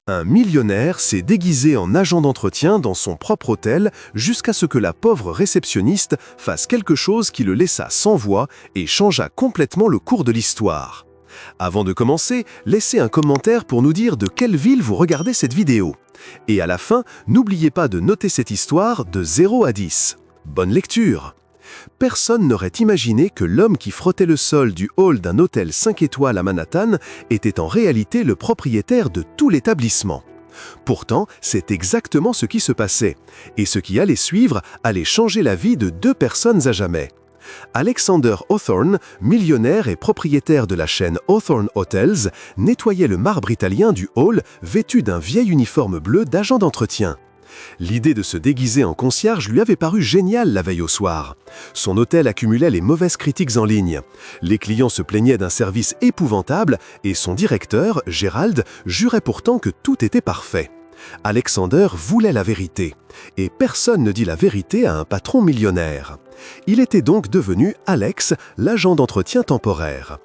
Un millionnaire s'est déguisé en agent d'entretien dans son propre hôtel jusqu'à ce que la pauvre réceptionniste fasse quelque chose qui le laissa sans voix et changea complètement le cours de l'histoire. Avant de commencer, laissez un commentaire pour nous dire de quelle ville vous regardez cette vidéo. Et à la fin, n'oubliez pas de noter cette histoire de 0 à 10. Bonne lecture! Personne n'aurait imaginé que l'homme qui frottait le sol du hall d'un hôtel 5 étoiles à Manhattan était en réalité le propriétaire de tout l'établissement. Pourtant, c'est exactement ce qui se passait, et ce qui allait suivre allait changer la vie de 2 personnes à jamais. Alexander Hawthorne, millionnaire et propriétaire de la chaîne Hawthorne Hotels, nettoyait le marbre italien du hall vêtu d'un vieil uniforme bleu d'agent d'entretien. L'idée de se déguiser en concierge lui avait paru géniale la veille au soir. Son hôtel accumulait les mauvaises critiques en ligne. Les clients se plaignaient d'un service épouvantable et son directeur, Gerald, jurait pourtant que tout était parfait. Alexander voulait la vérité. Et personne ne dit la vérité à un patron millionnaire. Il était donc devenu Alex, l'agent d'entretien temporaire.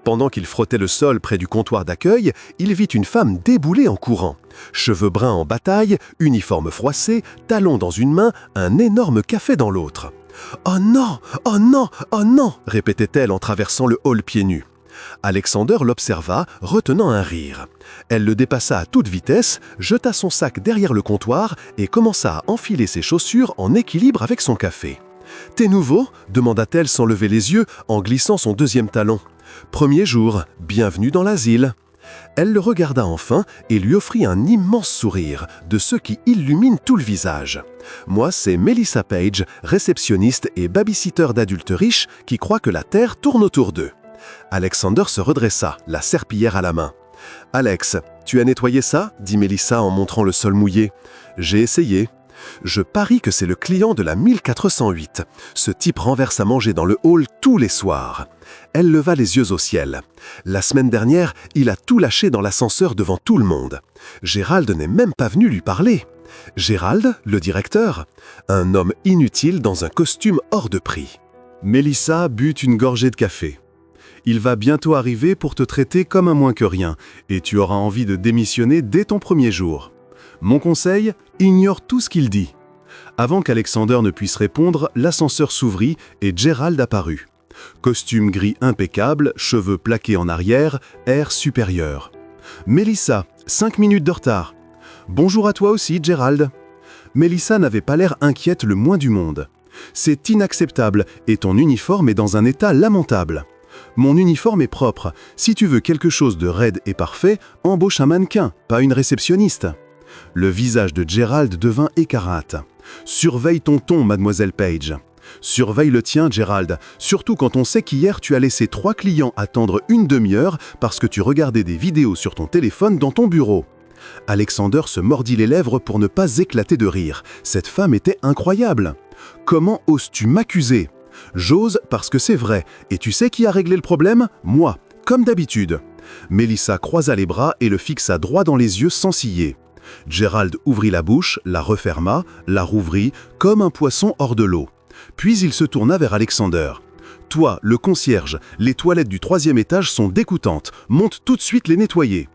Pendant qu'il frottait le sol près du comptoir d'accueil, il vit une femme débouler en courant. Cheveux bruns en bataille, uniforme froissé, talons dans une main, un énorme café dans l'autre. « Oh non! Oh non! Oh non !» répétait-elle en traversant le hall pieds nus. Alexander l'observa, retenant un rire. Elle le dépassa à toute vitesse, jeta son sac derrière le comptoir et commença à enfiler ses chaussures en équilibre avec son café. « T'es nouveau ?» demanda-t-elle sans lever les yeux en glissant son 2e talon. « Premier jour, bienvenue dans l'asile. » Elle le regarda enfin et lui offrit un immense sourire, de ceux qui illuminent tout le visage. « Moi, c'est Melissa Page, réceptionniste et babysitter d'adultes riches qui croient que la Terre tourne autour d'eux. » Alexander se redressa, la serpillière à la main. « Alex, tu as nettoyé ça ?» dit Melissa en montrant le sol mouillé. « J'ai essayé. » « Je parie que c'est le client de la 1408. Ce type renverse à manger dans le hall tous les soirs. » Elle leva les yeux au ciel. « La semaine dernière, il a tout lâché dans l'ascenseur devant tout le monde. Gerald n'est même pas venu lui parler. » Gerald, le directeur, un homme inutile dans un costume hors de prix. Melissa but une gorgée de café. « Il va bientôt arriver pour te traiter comme un moins que rien, et tu auras envie de démissionner dès ton premier jour. Mon conseil, ignore tout ce qu'il dit. » Avant qu'Alexander ne puisse répondre, l'ascenseur s'ouvrit et Gerald apparut. Costume gris impeccable, cheveux plaqués en arrière, air supérieur. « Melissa, 5 minutes de retard. »« Bonjour à toi aussi, Gerald. » Melissa n'avait pas l'air inquiète le moins du monde. « C'est inacceptable et ton uniforme est dans un état lamentable. » « Mon uniforme est propre. Si tu veux quelque chose de raide et parfait, embauche un mannequin, pas une réceptionniste. » Le visage de Gerald devint écarlate. « Surveille ton ton, mademoiselle Page. »« Surveille le tien, Gerald, surtout quand on sait qu'hier tu as laissé 3 clients attendre une demi-heure parce que tu regardais des vidéos sur ton téléphone dans ton bureau. » Alexander se mordit les lèvres pour ne pas éclater de rire. Cette femme était incroyable. « Comment oses-tu m'accuser ? » « J'ose parce que c'est vrai. Et tu sais qui a réglé le problème ? Moi, comme d'habitude. » Melissa croisa les bras et le fixa droit dans les yeux sans ciller. Gerald ouvrit la bouche, la referma, la rouvrit, comme un poisson hors de l'eau. Puis il se tourna vers Alexander. « Toi, le concierge, les toilettes du 3e étage sont dégoûtantes. Monte tout de suite les nettoyer. »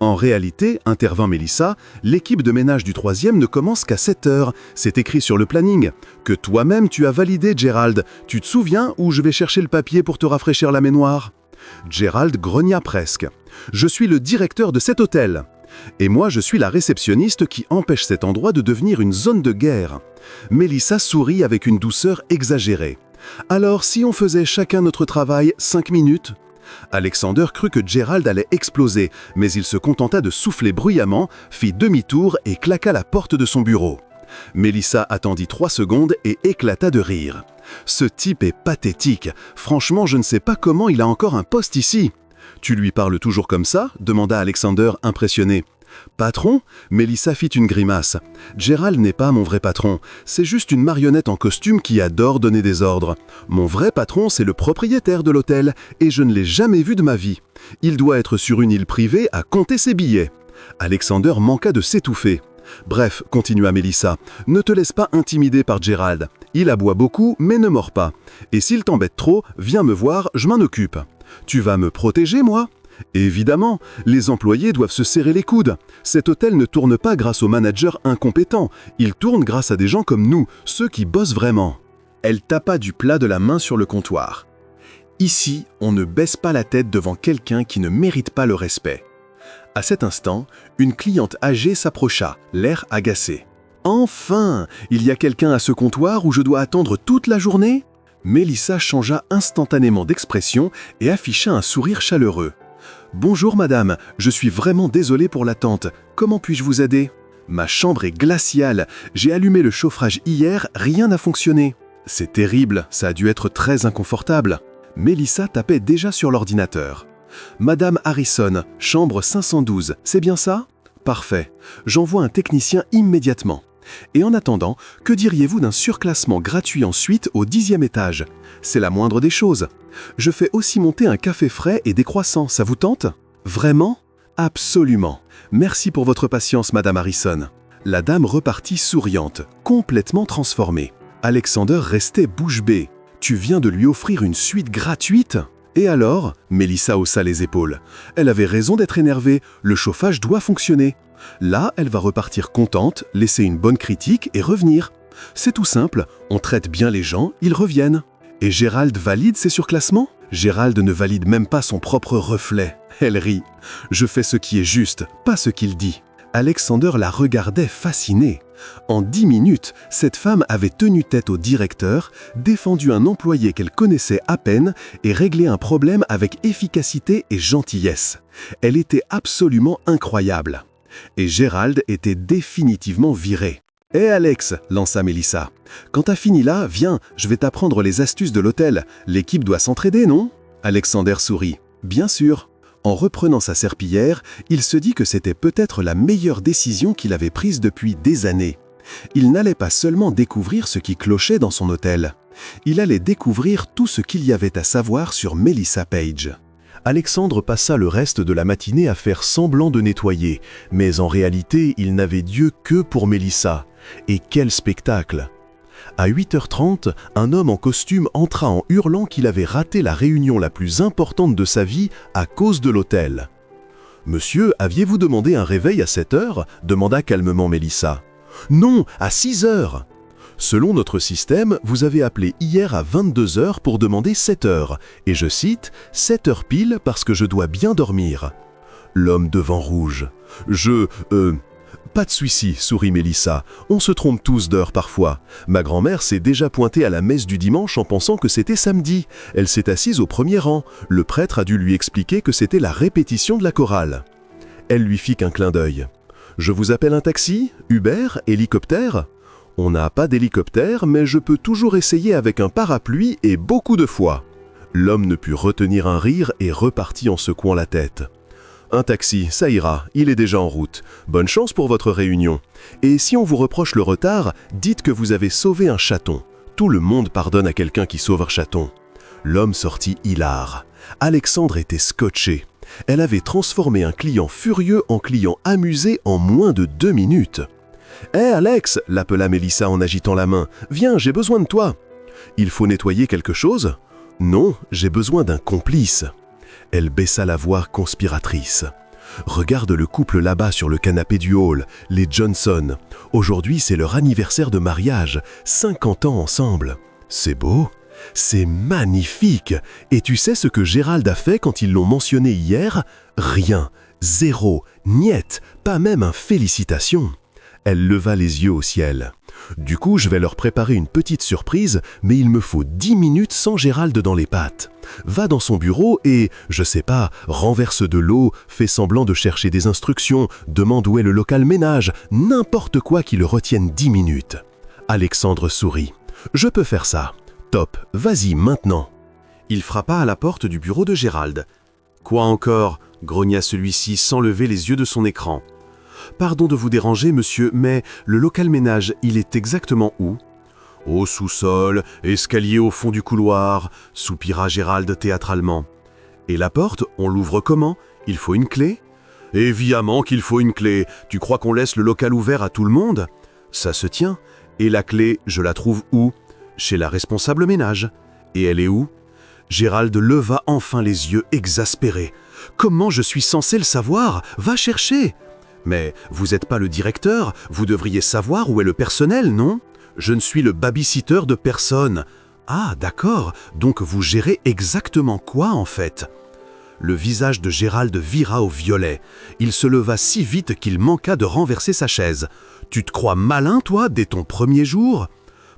En réalité, intervint Melissa, l'équipe de ménage du 3e ne commence qu'à 7 heures. C'est écrit sur le planning. Que toi-même tu as validé, Gerald. Tu te souviens où je vais chercher le papier pour te rafraîchir la mémoire ? Gerald grogna presque. « Je suis le directeur de cet hôtel. Et moi, je suis la réceptionniste qui empêche cet endroit de devenir une zone de guerre. » Melissa sourit avec une douceur exagérée. « Alors, si on faisait chacun notre travail 5 minutes ?» Alexander crut que Gerald allait exploser, mais il se contenta de souffler bruyamment, fit demi-tour et claqua la porte de son bureau. Melissa attendit 3 secondes et éclata de rire. « Ce type est pathétique. Franchement, je ne sais pas comment il a encore un poste ici. »« Tu lui parles toujours comme ça ?» demanda Alexander impressionné. « Patron ?» Melissa fit une grimace. « Gerald n'est pas mon vrai patron. C'est juste une marionnette en costume qui adore donner des ordres. Mon vrai patron, c'est le propriétaire de l'hôtel, et je ne l'ai jamais vu de ma vie. Il doit être sur une île privée à compter ses billets. » Alexander manqua de s'étouffer. « Bref, continua Melissa, ne te laisse pas intimider par Gerald. Il aboie beaucoup, mais ne mord pas. Et s'il t'embête trop, viens me voir, je m'en occupe. Tu vas me protéger, moi ? Évidemment, les employés doivent se serrer les coudes. Cet hôtel ne tourne pas grâce aux managers incompétents, il tourne grâce à des gens comme nous, ceux qui bossent vraiment. Elle tapa du plat de la main sur le comptoir. Ici, on ne baisse pas la tête devant quelqu'un qui ne mérite pas le respect. À cet instant, une cliente âgée s'approcha, l'air agacé. « Enfin, il y a quelqu'un à ce comptoir où je dois attendre toute la journée ?» Mélissa changea instantanément d'expression et afficha un sourire chaleureux. « Bonjour madame, je suis vraiment désolé pour l'attente. Comment puis-je vous aider ? Ma chambre est glaciale. J'ai allumé le chauffage hier, rien n'a fonctionné. » « C'est terrible, ça a dû être très inconfortable. » Mélissa tapait déjà sur l'ordinateur. « Madame Harrison, chambre 512, c'est bien ça ? Parfait. J'envoie un technicien immédiatement. Et en attendant, que diriez-vous d'un surclassement gratuit ensuite au 10e étage ? C'est la moindre des choses. Je fais aussi monter un café frais et des croissants, ça vous tente ? Vraiment ? Absolument. Merci pour votre patience, Madame Harrison. » La dame repartit souriante, complètement transformée. Alexander restait bouche bée. « Tu viens de lui offrir une suite gratuite ? » Et alors ? Mélissa haussa les épaules. Elle avait raison d'être énervée, le chauffage doit fonctionner. Là, elle va repartir contente, laisser une bonne critique et revenir. C'est tout simple, on traite bien les gens, ils reviennent. Et Gérald valide ses surclassements ? Gérald ne valide même pas son propre reflet. Elle rit. Je fais ce qui est juste, pas ce qu'il dit. Alexander la regardait fasciné. En 10 minutes, cette femme avait tenu tête au directeur, défendu un employé qu'elle connaissait à peine et réglé un problème avec efficacité et gentillesse. Elle était absolument incroyable. Et Gérald était définitivement viré. « Hé Alex !» lança Mélissa. « Quand t'as fini là, viens, je vais t'apprendre les astuces de l'hôtel. L'équipe doit s'entraider, non ?» Alexander sourit. « Bien sûr. » En reprenant sa serpillière, il se dit que c'était peut-être la meilleure décision qu'il avait prise depuis des années. Il n'allait pas seulement découvrir ce qui clochait dans son hôtel. Il allait découvrir tout ce qu'il y avait à savoir sur Melissa Page. Alexandre passa le reste de la matinée à faire semblant de nettoyer, mais en réalité, il n'avait d'yeux que pour Melissa. Et quel spectacle! À 8h30, un homme en costume entra en hurlant qu'il avait raté la réunion la plus importante de sa vie à cause de l'hôtel. « Monsieur, aviez-vous demandé un réveil à 7h » demanda calmement Mélissa. « Non, à 6h !»« Selon notre système, vous avez appelé hier à 22h pour demander 7h, et je cite « 7h pile parce que je dois bien dormir. » L'homme devint rouge. Pas de souci, sourit Mélissa. On se trompe tous d'heure parfois. Ma grand-mère s'est déjà pointée à la messe du dimanche en pensant que c'était samedi. Elle s'est assise au premier rang. Le prêtre a dû lui expliquer que c'était la répétition de la chorale. Elle lui fit qu'un clin d'œil. Je vous appelle un taxi ? Uber ? Hélicoptère ? On n'a pas d'hélicoptère, mais je peux toujours essayer avec un parapluie et beaucoup de fois. L'homme ne put retenir un rire et repartit en secouant la tête. Un taxi, ça ira, il est déjà en route. Bonne chance pour votre réunion. Et si on vous reproche le retard, dites que vous avez sauvé un chaton. Tout le monde pardonne à quelqu'un qui sauve un chaton. L'homme sortit hilar. Alexandre était scotché. Elle avait transformé un client furieux en client amusé en moins de 2 minutes. « Hé Alex !» l'appela Mélissa en agitant la main. « Viens, j'ai besoin de toi. »« Il faut nettoyer quelque chose ?»« Non, j'ai besoin d'un complice. » Elle baissa la voix conspiratrice. « Regarde le couple là-bas sur le canapé du hall, les Johnson. Aujourd'hui, c'est leur anniversaire de mariage, 50 ans ensemble. C'est beau, c'est magnifique. Et tu sais ce que Gérald a fait quand ils l'ont mentionné hier ? Rien, zéro, niet, pas même un félicitation. » Elle leva les yeux au ciel. « Du coup, je vais leur préparer une petite surprise, mais il me faut 10 minutes sans Gérald dans les pattes. Va dans son bureau et, je sais pas, renverse de l'eau, fais semblant de chercher des instructions, demande où est le local ménage, n'importe quoi qui le retienne 10 minutes. » Alexandre sourit. « Je peux faire ça. Top, vas-y maintenant. » Il frappa à la porte du bureau de Gérald. « Quoi encore ?» grogna celui-ci sans lever les yeux de son écran. « Pardon de vous déranger, monsieur, mais le local ménage, il est exactement où ?»« Au sous-sol, escalier au fond du couloir, » soupira Gérald théâtralement. « Et la porte, on l'ouvre comment ? Il faut une clé ?»« Évidemment qu'il faut une clé. Tu crois qu'on laisse le local ouvert à tout le monde ? Ça se tient. Et la clé, je la trouve où ? Chez la responsable ménage. Et elle est où ?» Gérald leva enfin les yeux exaspérés. Comment je suis censé le savoir? Va chercher! Mais vous n'êtes pas le directeur, vous devriez savoir où est le personnel, non? Je ne suis le babysitter de personne. Ah, d'accord, donc vous gérez exactement quoi en fait? Le visage de Gérald vira au violet. Il se leva si vite qu'il manqua de renverser sa chaise. Tu te crois malin, toi, dès ton premier jour?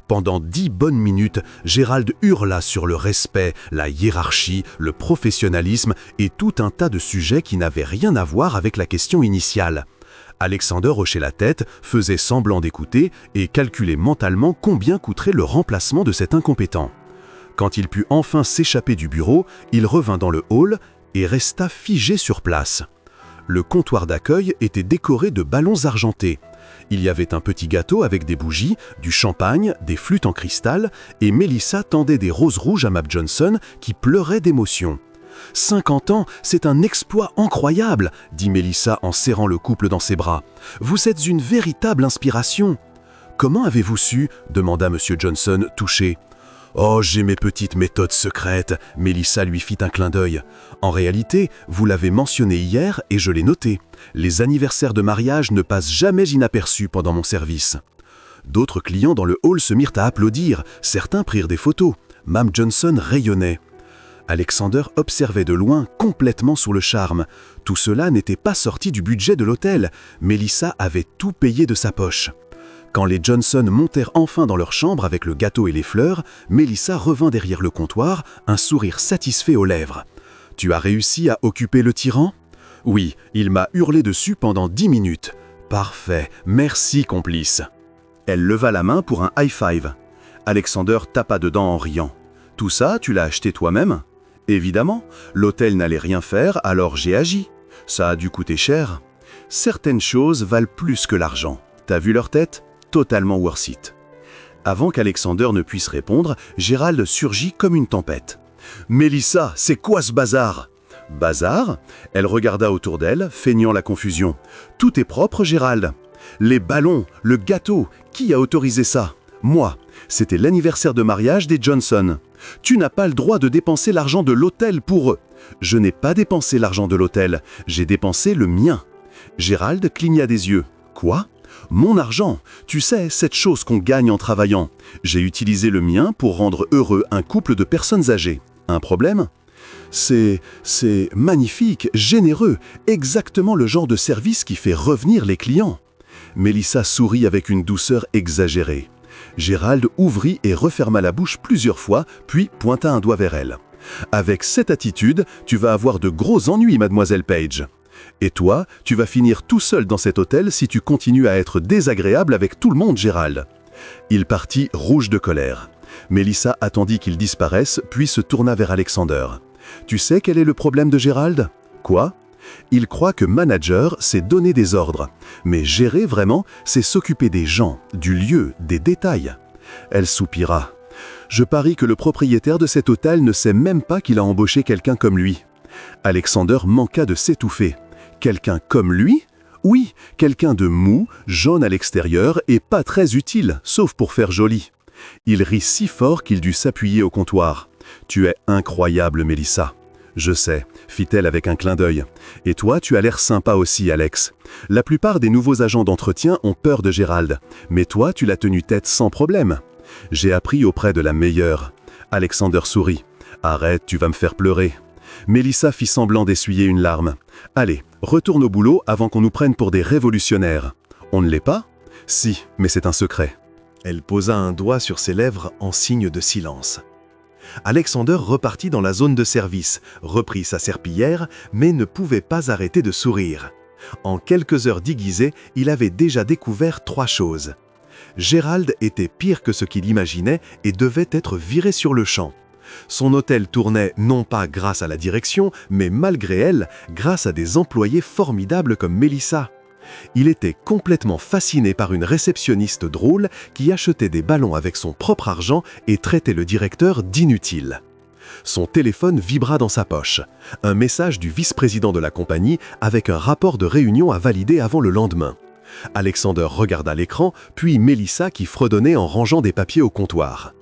Pendant 10 bonnes minutes, Gérald hurla sur le respect, la hiérarchie, le professionnalisme et tout un tas de sujets qui n'avaient rien à voir avec la question initiale. Alexander hochait la tête, faisait semblant d'écouter et calculait mentalement combien coûterait le remplacement de cet incompétent. Quand il put enfin s'échapper du bureau, il revint dans le hall et resta figé sur place. Le comptoir d'accueil était décoré de ballons argentés. Il y avait un petit gâteau avec des bougies, du champagne, des flûtes en cristal, et Melissa tendait des roses rouges à Mab Johnson qui pleurait d'émotion. « 50 ans, c'est un exploit incroyable !» dit Melissa en serrant le couple dans ses bras. « Vous êtes une véritable inspiration !»« Comment avez-vous su ?» demanda M. Johnson, touché. « Oh, j'ai mes petites méthodes secrètes !» Melissa lui fit un clin d'œil. « En réalité, vous l'avez mentionné hier et je l'ai noté. Les anniversaires de mariage ne passent jamais inaperçus pendant mon service. » D'autres clients dans le hall se mirent à applaudir. Certains prirent des photos. Mab Johnson rayonnait. Alexander observait de loin, complètement sous le charme. Tout cela n'était pas sorti du budget de l'hôtel. Melissa avait tout payé de sa poche. Quand les Johnson montèrent enfin dans leur chambre avec le gâteau et les fleurs, Melissa revint derrière le comptoir, un sourire satisfait aux lèvres. « Tu as réussi à occuper le tyran ?»« Oui, il m'a hurlé dessus pendant 10 minutes. »« Parfait, merci complice. » Elle leva la main pour un high five. Alexander tapa dedans en riant. « Tout ça, tu l'as acheté toi-même ?»« Évidemment, l'hôtel n'allait rien faire, alors j'ai agi. Ça a dû coûter cher. Certaines choses valent plus que l'argent. T'as vu leur tête ? Totalement worth it. » Avant qu'Alexander ne puisse répondre, Gérald surgit comme une tempête. « Melissa, c'est quoi ce bazar ?» « Bazar ?» Elle regarda autour d'elle, feignant la confusion. « Tout est propre, Gérald. Les ballons, le gâteau, qui a autorisé ça ? Moi. C'était l'anniversaire de mariage des Johnson. Tu n'as pas le droit de dépenser l'argent de l'hôtel pour eux. Je n'ai pas dépensé l'argent de l'hôtel, j'ai dépensé le mien. » Gérald cligna des yeux. « Quoi ? Mon argent, tu sais, cette chose qu'on gagne en travaillant. J'ai utilisé le mien pour rendre heureux un couple de personnes âgées. Un problème ? C'est magnifique, généreux, exactement le genre de service qui fait revenir les clients. » Melissa sourit avec une douceur exagérée. Gérald ouvrit et referma la bouche plusieurs fois, puis pointa un doigt vers elle. « Avec cette attitude, tu vas avoir de gros ennuis, mademoiselle Page. Et toi, tu vas finir tout seul dans cet hôtel si tu continues à être désagréable avec tout le monde, Gérald. » Il partit rouge de colère. Melissa attendit qu'il disparaisse, puis se tourna vers Alexander. « Tu sais quel est le problème de Gérald ? » ?»« Quoi ? » « Il croit que manager, c'est donner des ordres. Mais gérer vraiment, c'est s'occuper des gens, du lieu, des détails. » Elle soupira. « Je parie que le propriétaire de cet hôtel ne sait même pas qu'il a embauché quelqu'un comme lui. » Alexander manqua de s'étouffer. « Quelqu'un comme lui ? Oui, quelqu'un de mou, jaune à l'extérieur et pas très utile, sauf pour faire joli. » Il rit si fort qu'il dut s'appuyer au comptoir. « Tu es incroyable, Melissa. » « Je sais, fit-elle avec un clin d'œil. Et toi, tu as l'air sympa aussi, Alex. La plupart des nouveaux agents d'entretien ont peur de Gérald, mais toi, tu l'as tenu tête sans problème. J'ai appris auprès de la meilleure. » Alexander sourit. « Arrête, tu vas me faire pleurer. » Melissa fit semblant d'essuyer une larme. « Allez, retourne au boulot avant qu'on nous prenne pour des révolutionnaires. » « On ne l'est pas ? » ?»« Si, mais c'est un secret. » Elle posa un doigt sur ses lèvres en signe de silence. Alexander repartit dans la zone de service, reprit sa serpillière, mais ne pouvait pas arrêter de sourire. En quelques heures déguisées, il avait déjà découvert 3 choses. Gérald était pire que ce qu'il imaginait et devait être viré sur le champ. Son hôtel tournait non pas grâce à la direction, mais malgré elle, grâce à des employés formidables comme Melissa. Il était complètement fasciné par une réceptionniste drôle qui achetait des ballons avec son propre argent et traitait le directeur d'inutile. Son téléphone vibra dans sa poche. Un message du vice-président de la compagnie avec un rapport de réunion à valider avant le lendemain. Alexander regarda l'écran, puis Melissa qui fredonnait en rangeant des papiers au comptoir.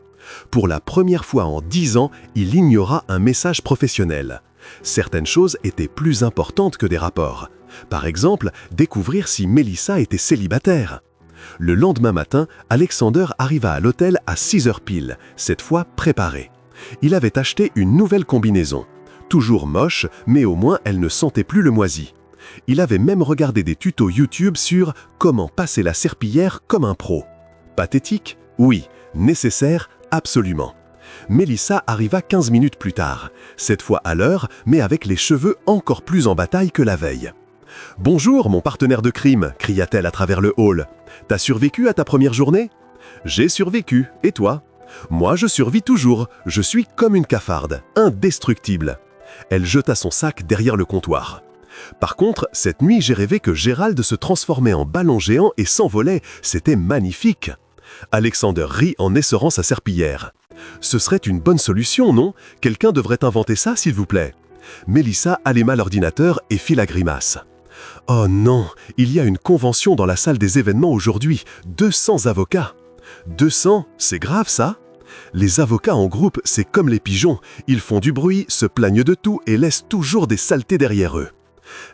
Pour la première fois en 10 ans, il ignora un message professionnel. Certaines choses étaient plus importantes que des rapports. Par exemple, découvrir si Mélissa était célibataire. Le lendemain matin, Alexander arriva à l'hôtel à 6 heures pile, cette fois préparé. Il avait acheté une nouvelle combinaison. Toujours moche, mais au moins elle ne sentait plus le moisi. Il avait même regardé des tutos YouTube sur comment passer la serpillière comme un pro. Pathétique? Oui. Nécessaire? Absolument. Mélissa arriva 15 minutes plus tard, cette fois à l'heure, mais avec les cheveux encore plus en bataille que la veille. « Bonjour, mon partenaire de crime !» cria-t-elle à travers le hall. « T'as survécu à ta première journée ?»« J'ai survécu, et toi ?»« Moi, je survis toujours, je suis comme une cafarde, indestructible. » Elle jeta son sac derrière le comptoir. « Par contre, cette nuit, j'ai rêvé que Gérald se transformait en ballon géant et s'envolait, c'était magnifique !» Alexander rit en essorant sa serpillière. « Ce serait une bonne solution, non? Quelqu'un devrait inventer ça, s'il vous plaît. » Mélissa alluma l'ordinateur et fit la grimace. « Oh non, il y a une convention dans la salle des événements aujourd'hui, 200 avocats. 200, c'est grave ça? Les avocats en groupe, c'est comme les pigeons, ils font du bruit, se plaignent de tout et laissent toujours des saletés derrière eux. »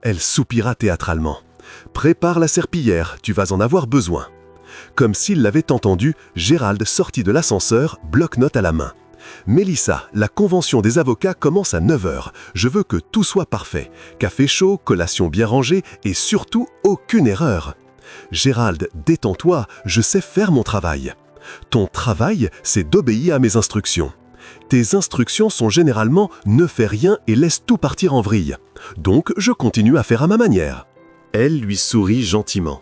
Elle soupira théâtralement. « Prépare la serpillière, tu vas en avoir besoin. » Comme s'il l'avait entendu, Gérald sortit de l'ascenseur, bloc-notes à la main. « Mélissa, la convention des avocats commence à 9 heures. Je veux que tout soit parfait. Café chaud, collation bien rangée et surtout aucune erreur. »« Gérald, détends-toi, je sais faire mon travail. »« Ton travail, c'est d'obéir à mes instructions. Tes instructions sont généralement « ne fais rien et laisse tout partir en vrille. » Donc, je continue à faire à ma manière. Elle lui sourit gentiment.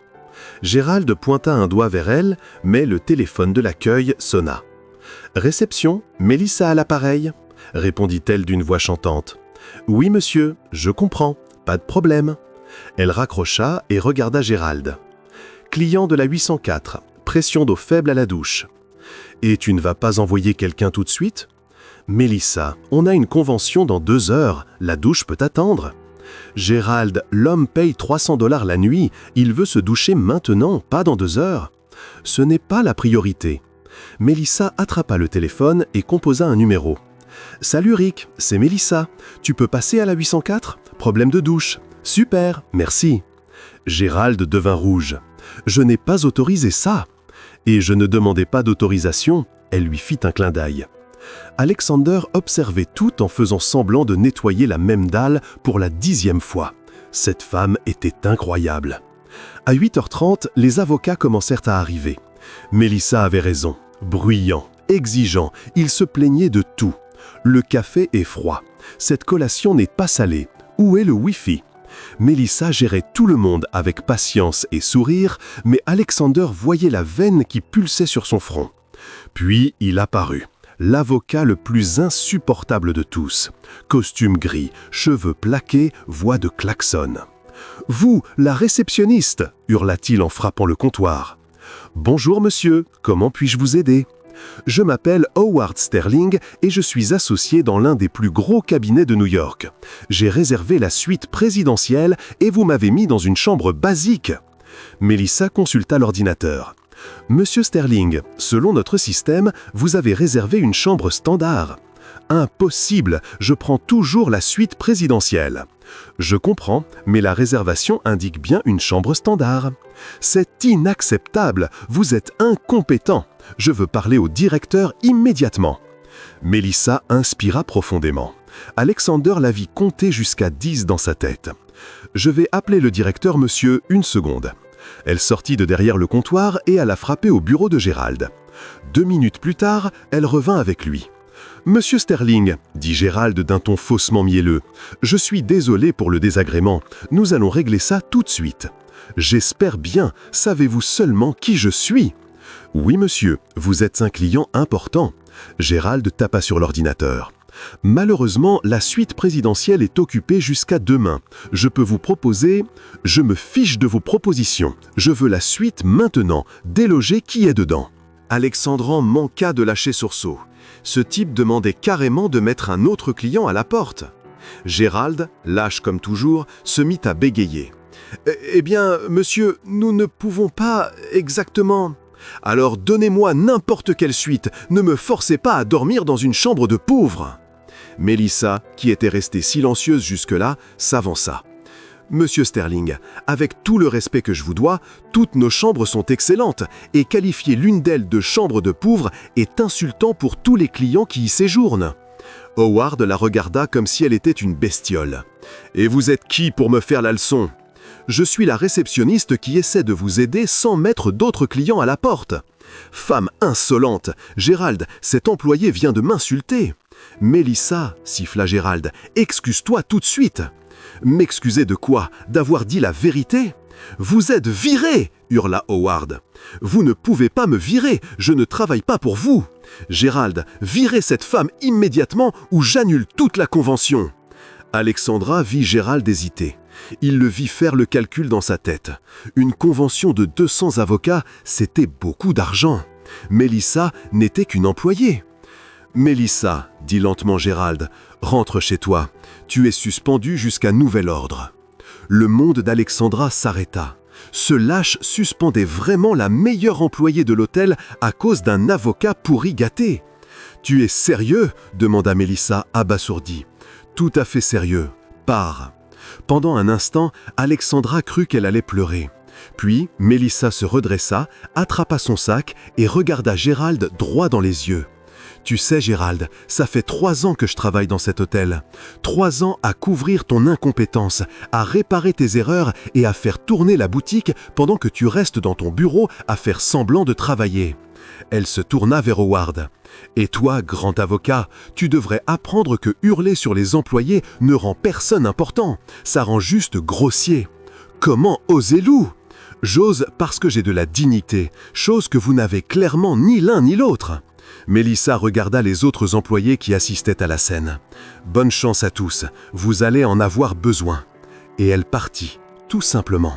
Gérald pointa un doigt vers elle, mais le téléphone de l'accueil sonna. « Réception, Mélissa à l'appareil » répondit-elle d'une voix chantante. « Oui, monsieur, je comprends, pas de problème. » Elle raccrocha et regarda Gérald. « Client de la 804, pression d'eau faible à la douche. »« Et tu ne vas pas envoyer quelqu'un tout de suite ?»« Mélissa, on a une convention dans 2 heures, la douche peut attendre. » Gérald, l'homme paye $300 la nuit, il veut se doucher maintenant, pas dans 2 heures. Ce n'est pas la priorité. Mélissa attrapa le téléphone et composa un numéro. « Salut Rick, c'est Mélissa. Tu peux passer à la 804 ? Problème de douche. Super, merci. » Gérald devint rouge. « Je n'ai pas autorisé ça. » Et je ne demandais pas d'autorisation, elle lui fit un clin d'œil. Alexander observait tout en faisant semblant de nettoyer la même dalle pour la 10e fois. Cette femme était incroyable. À 8h30, les avocats commencèrent à arriver. Mélissa avait raison. Bruyant, exigeant, il se plaignait de tout. Le café est froid. Cette collation n'est pas salée. Où est le Wi-Fi? Mélissa gérait tout le monde avec patience et sourire, mais Alexander voyait la veine qui pulsait sur son front. Puis il apparut. L'avocat le plus insupportable de tous. Costume gris, cheveux plaqués, voix de klaxon. « Vous, la réceptionniste !» hurla-t-il en frappant le comptoir. « Bonjour monsieur, comment puis-je vous aider ? Je m'appelle Howard Sterling et je suis associé dans l'un des plus gros cabinets de New York. J'ai réservé la suite présidentielle et vous m'avez mis dans une chambre basique. » Mélissa consulta l'ordinateur. « Monsieur Sterling, selon notre système, vous avez réservé une chambre standard. »« Impossible, je prends toujours la suite présidentielle. »« Je comprends, mais la réservation indique bien une chambre standard. »« C'est inacceptable, vous êtes incompétent. Je veux parler au directeur immédiatement. » Mélissa inspira profondément. Alexander la vit compter jusqu'à 10 dans sa tête. « Je vais appeler le directeur, monsieur, une seconde. » Elle sortit de derrière le comptoir et alla frapper au bureau de Gérald. 2 minutes plus tard, elle revint avec lui. « Monsieur Sterling, » dit Gérald d'un ton faussement mielleux, « je suis désolé pour le désagrément. Nous allons régler ça tout de suite. J'espère bien, savez-vous seulement qui je suis ?»« Oui, monsieur, vous êtes un client important. » Gérald tapa sur l'ordinateur. « Malheureusement, la suite présidentielle est occupée jusqu'à demain. Je peux vous proposer... » « Je me fiche de vos propositions. Je veux la suite maintenant. Déloger qui est dedans. » Alexandran manqua de lâcher sursaut. Ce type demandait carrément de mettre un autre client à la porte. Gérald, lâche comme toujours, se mit à bégayer. « Eh bien, monsieur, nous ne pouvons pas exactement... » « Alors donnez-moi n'importe quelle suite, ne me forcez pas à dormir dans une chambre de pauvres. » Melissa, qui était restée silencieuse jusque-là, s'avança. « Monsieur Sterling, avec tout le respect que je vous dois, toutes nos chambres sont excellentes et qualifier l'une d'elles de chambre de pauvre est insultant pour tous les clients qui y séjournent. » Howard la regarda comme si elle était une bestiole. « Et vous êtes qui pour me faire la leçon ? Je suis la réceptionniste qui essaie de vous aider sans mettre d'autres clients à la porte. » Femme insolente, Gérald, cet employé vient de m'insulter. « Melissa, siffla Gérald, excuse-toi tout de suite. » M'excuser de quoi? D'avoir dit la vérité? Vous êtes viré, hurla Howard. Vous ne pouvez pas me virer, je ne travaille pas pour vous. Gérald, virez cette femme immédiatement ou j'annule toute la convention. Alexandra vit Gérald hésiter. Il le vit faire le calcul dans sa tête. Une convention de 200 avocats, c'était beaucoup d'argent. Melissa n'était qu'une employée. Melissa, dit lentement Gérald, rentre chez toi. Tu es suspendue jusqu'à nouvel ordre. Le monde d'Alexandra s'arrêta. Ce lâche suspendait vraiment la meilleure employée de l'hôtel à cause d'un avocat pourri gâté. « Tu es sérieux ?» demanda Melissa abasourdie. « Tout à fait sérieux. Pars. » Pendant un instant, Alexandra crut qu'elle allait pleurer. Puis, Melissa se redressa, attrapa son sac et regarda Gérald droit dans les yeux. « Tu sais, Gérald, ça fait 3 ans que je travaille dans cet hôtel. 3 ans à couvrir ton incompétence, à réparer tes erreurs et à faire tourner la boutique pendant que tu restes dans ton bureau à faire semblant de travailler. » Elle se tourna vers Howard. « Et toi, grand avocat, tu devrais apprendre que hurler sur les employés ne rend personne important. Ça rend juste grossier. Comment osez-vous ? J'ose parce que j'ai de la dignité, chose que vous n'avez clairement ni l'un ni l'autre. » Melissa regarda les autres employés qui assistaient à la scène. « Bonne chance à tous, vous allez en avoir besoin. » Et elle partit, tout simplement.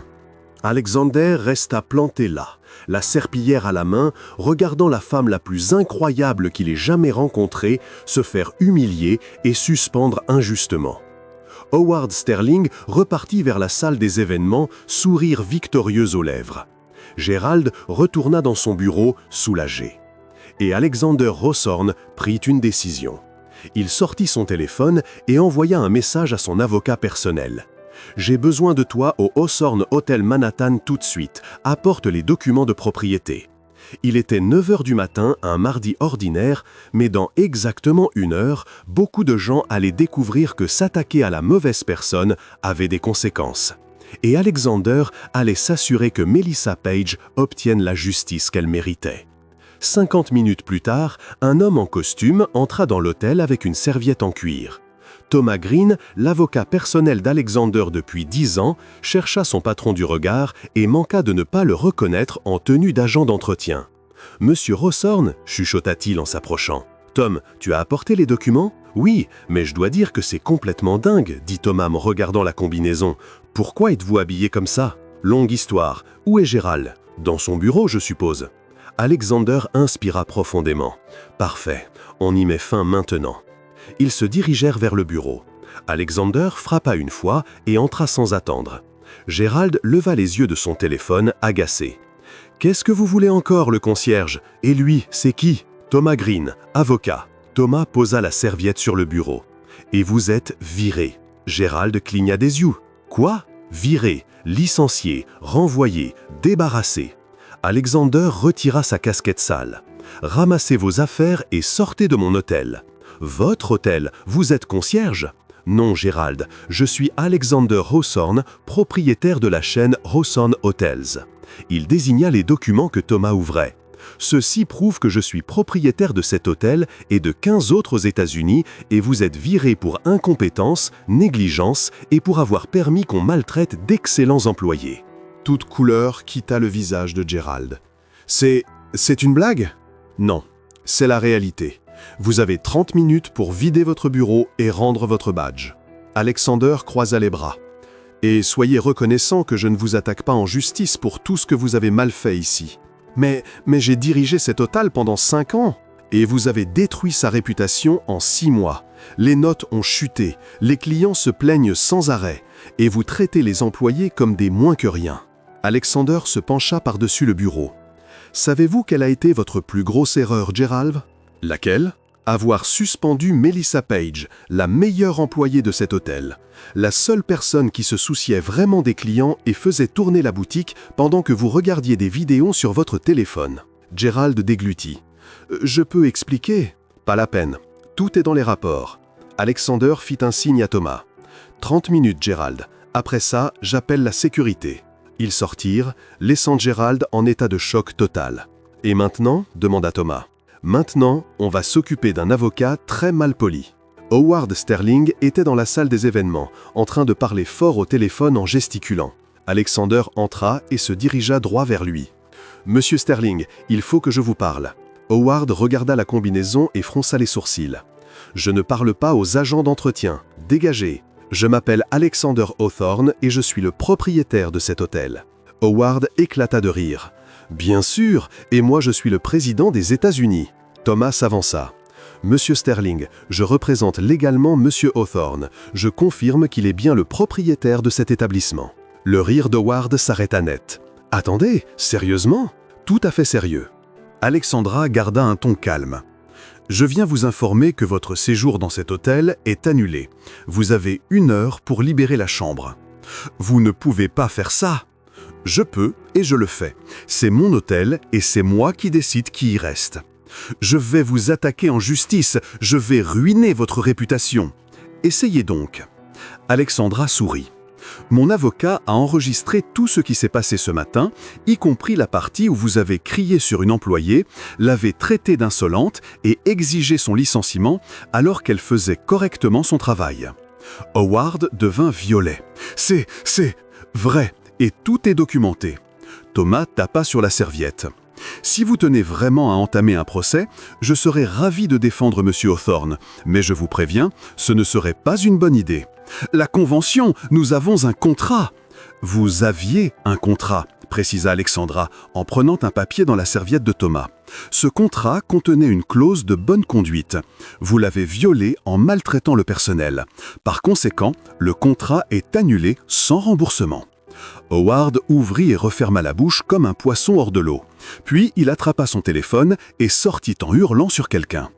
Alexander resta planté là, la serpillière à la main, regardant la femme la plus incroyable qu'il ait jamais rencontrée se faire humilier et suspendre injustement. Howard Sterling repartit vers la salle des événements, sourire victorieux aux lèvres. Gérald retourna dans son bureau, soulagé. Et Alexander Hawthorne prit une décision. Il sortit son téléphone et envoya un message à son avocat personnel. « J'ai besoin de toi au Hawthorne Hotel Manhattan tout de suite. Apporte les documents de propriété. » Il était 9 h du matin, un mardi ordinaire, mais dans exactement 1 heure, beaucoup de gens allaient découvrir que s'attaquer à la mauvaise personne avait des conséquences. Et Alexander allait s'assurer que Melissa Page obtienne la justice qu'elle méritait. 50 minutes plus tard, un homme en costume entra dans l'hôtel avec une serviette en cuir. Thomas Green, l'avocat personnel d'Alexander depuis 10 ans, chercha son patron du regard et manqua de ne pas le reconnaître en tenue d'agent d'entretien. « Monsieur Hawthorne » chuchota-t-il en s'approchant. « Tom, tu as apporté les documents ?»« Oui, mais je dois dire que c'est complètement dingue, » dit Thomas en regardant la combinaison. « Pourquoi êtes-vous habillé comme ça ?»« Longue histoire. Où est Gérald ?»« Dans son bureau, je suppose. » Alexander inspira profondément. « Parfait, on y met fin maintenant. » Ils se dirigèrent vers le bureau. Alexander frappa une fois et entra sans attendre. Gérald leva les yeux de son téléphone, agacé. « Qu'est-ce que vous voulez encore, le concierge? Et lui, c'est qui ?»« Thomas Green, avocat. » Thomas posa la serviette sur le bureau. « Et vous êtes viré. » Gérald cligna des yeux. « Quoi? Viré, licencié, renvoyé, débarrassé. » Alexander retira sa casquette sale. « Ramassez vos affaires et sortez de mon hôtel. »« Votre hôtel? Vous êtes concierge ?»« Non, Gérald, je suis Alexander Hawthorne, propriétaire de la chaîne Hawthorne Hotels. » Il désigna les documents que Thomas ouvrait. « Ceci prouve que je suis propriétaire de cet hôtel et de 15 autres aux États-Unis et vous êtes viré pour incompétence, négligence et pour avoir permis qu'on maltraite d'excellents employés. » Toute couleur quitta le visage de Gérald. « C'est une blague? » ?»« Non, c'est la réalité. Vous avez 30 minutes pour vider votre bureau et rendre votre badge. » Alexander croisa les bras. « Et soyez reconnaissant que je ne vous attaque pas en justice pour tout ce que vous avez mal fait ici. Mais j'ai dirigé cet hôtel pendant 5 ans. Et vous avez détruit sa réputation en 6 mois. Les notes ont chuté, les clients se plaignent sans arrêt, et vous traitez les employés comme des moins que rien. » Alexander se pencha par-dessus le bureau. « Savez-vous quelle a été votre plus grosse erreur, Gérald ?»« Laquelle ?» Avoir suspendu Melissa Page, la meilleure employée de cet hôtel. La seule personne qui se souciait vraiment des clients et faisait tourner la boutique pendant que vous regardiez des vidéos sur votre téléphone. Gerald déglutit. « Je peux expliquer ?» « Pas la peine. Tout est dans les rapports. » Alexander fit un signe à Thomas. « 30 minutes, Gerald. Après ça, j'appelle la sécurité. » Ils sortirent, laissant Gerald en état de choc total. « Et maintenant ?» demanda Thomas. « Maintenant, on va s'occuper d'un avocat très mal poli. » Howard Sterling était dans la salle des événements, en train de parler fort au téléphone en gesticulant. Alexander entra et se dirigea droit vers lui. « Monsieur Sterling, il faut que je vous parle. » Howard regarda la combinaison et fronça les sourcils. « Je ne parle pas aux agents d'entretien. Dégagez. Je m'appelle Alexander Hawthorne et je suis le propriétaire de cet hôtel. » Howard éclata de rire. « Bien sûr, et moi je suis le président des États-Unis. » Thomas s'avança. « Monsieur Sterling, je représente légalement Monsieur Hawthorne. Je confirme qu'il est bien le propriétaire de cet établissement. » Le rire d'Howard s'arrêta net. « Attendez, sérieusement ? Tout à fait sérieux. » Alexandra garda un ton calme. « Je viens vous informer que votre séjour dans cet hôtel est annulé. Vous avez 1 heure pour libérer la chambre. »« Vous ne pouvez pas faire ça. »« Je peux et je le fais. C'est mon hôtel et c'est moi qui décide qui y reste. »« Je vais vous attaquer en justice. Je vais ruiner votre réputation. Essayez donc. » Alexandra sourit. Mon avocat a enregistré tout ce qui s'est passé ce matin, y compris la partie où vous avez crié sur une employée, l'avez traitée d'insolente et exigé son licenciement alors qu'elle faisait correctement son travail. Howard devint violet. « C'est vrai, et tout est documenté. » Thomas tapa sur la serviette. « Si vous tenez vraiment à entamer un procès, je serais ravi de défendre M. Hawthorne, mais je vous préviens, ce ne serait pas une bonne idée. La convention, nous avons un contrat. » « Vous aviez un contrat, » précisa Alexandra en prenant un papier dans la serviette de Thomas. « Ce contrat contenait une clause de bonne conduite. Vous l'avez violé en maltraitant le personnel. Par conséquent, le contrat est annulé sans remboursement. » Howard ouvrit et referma la bouche comme un poisson hors de l'eau. Puis il attrapa son téléphone et sortit en hurlant sur quelqu'un.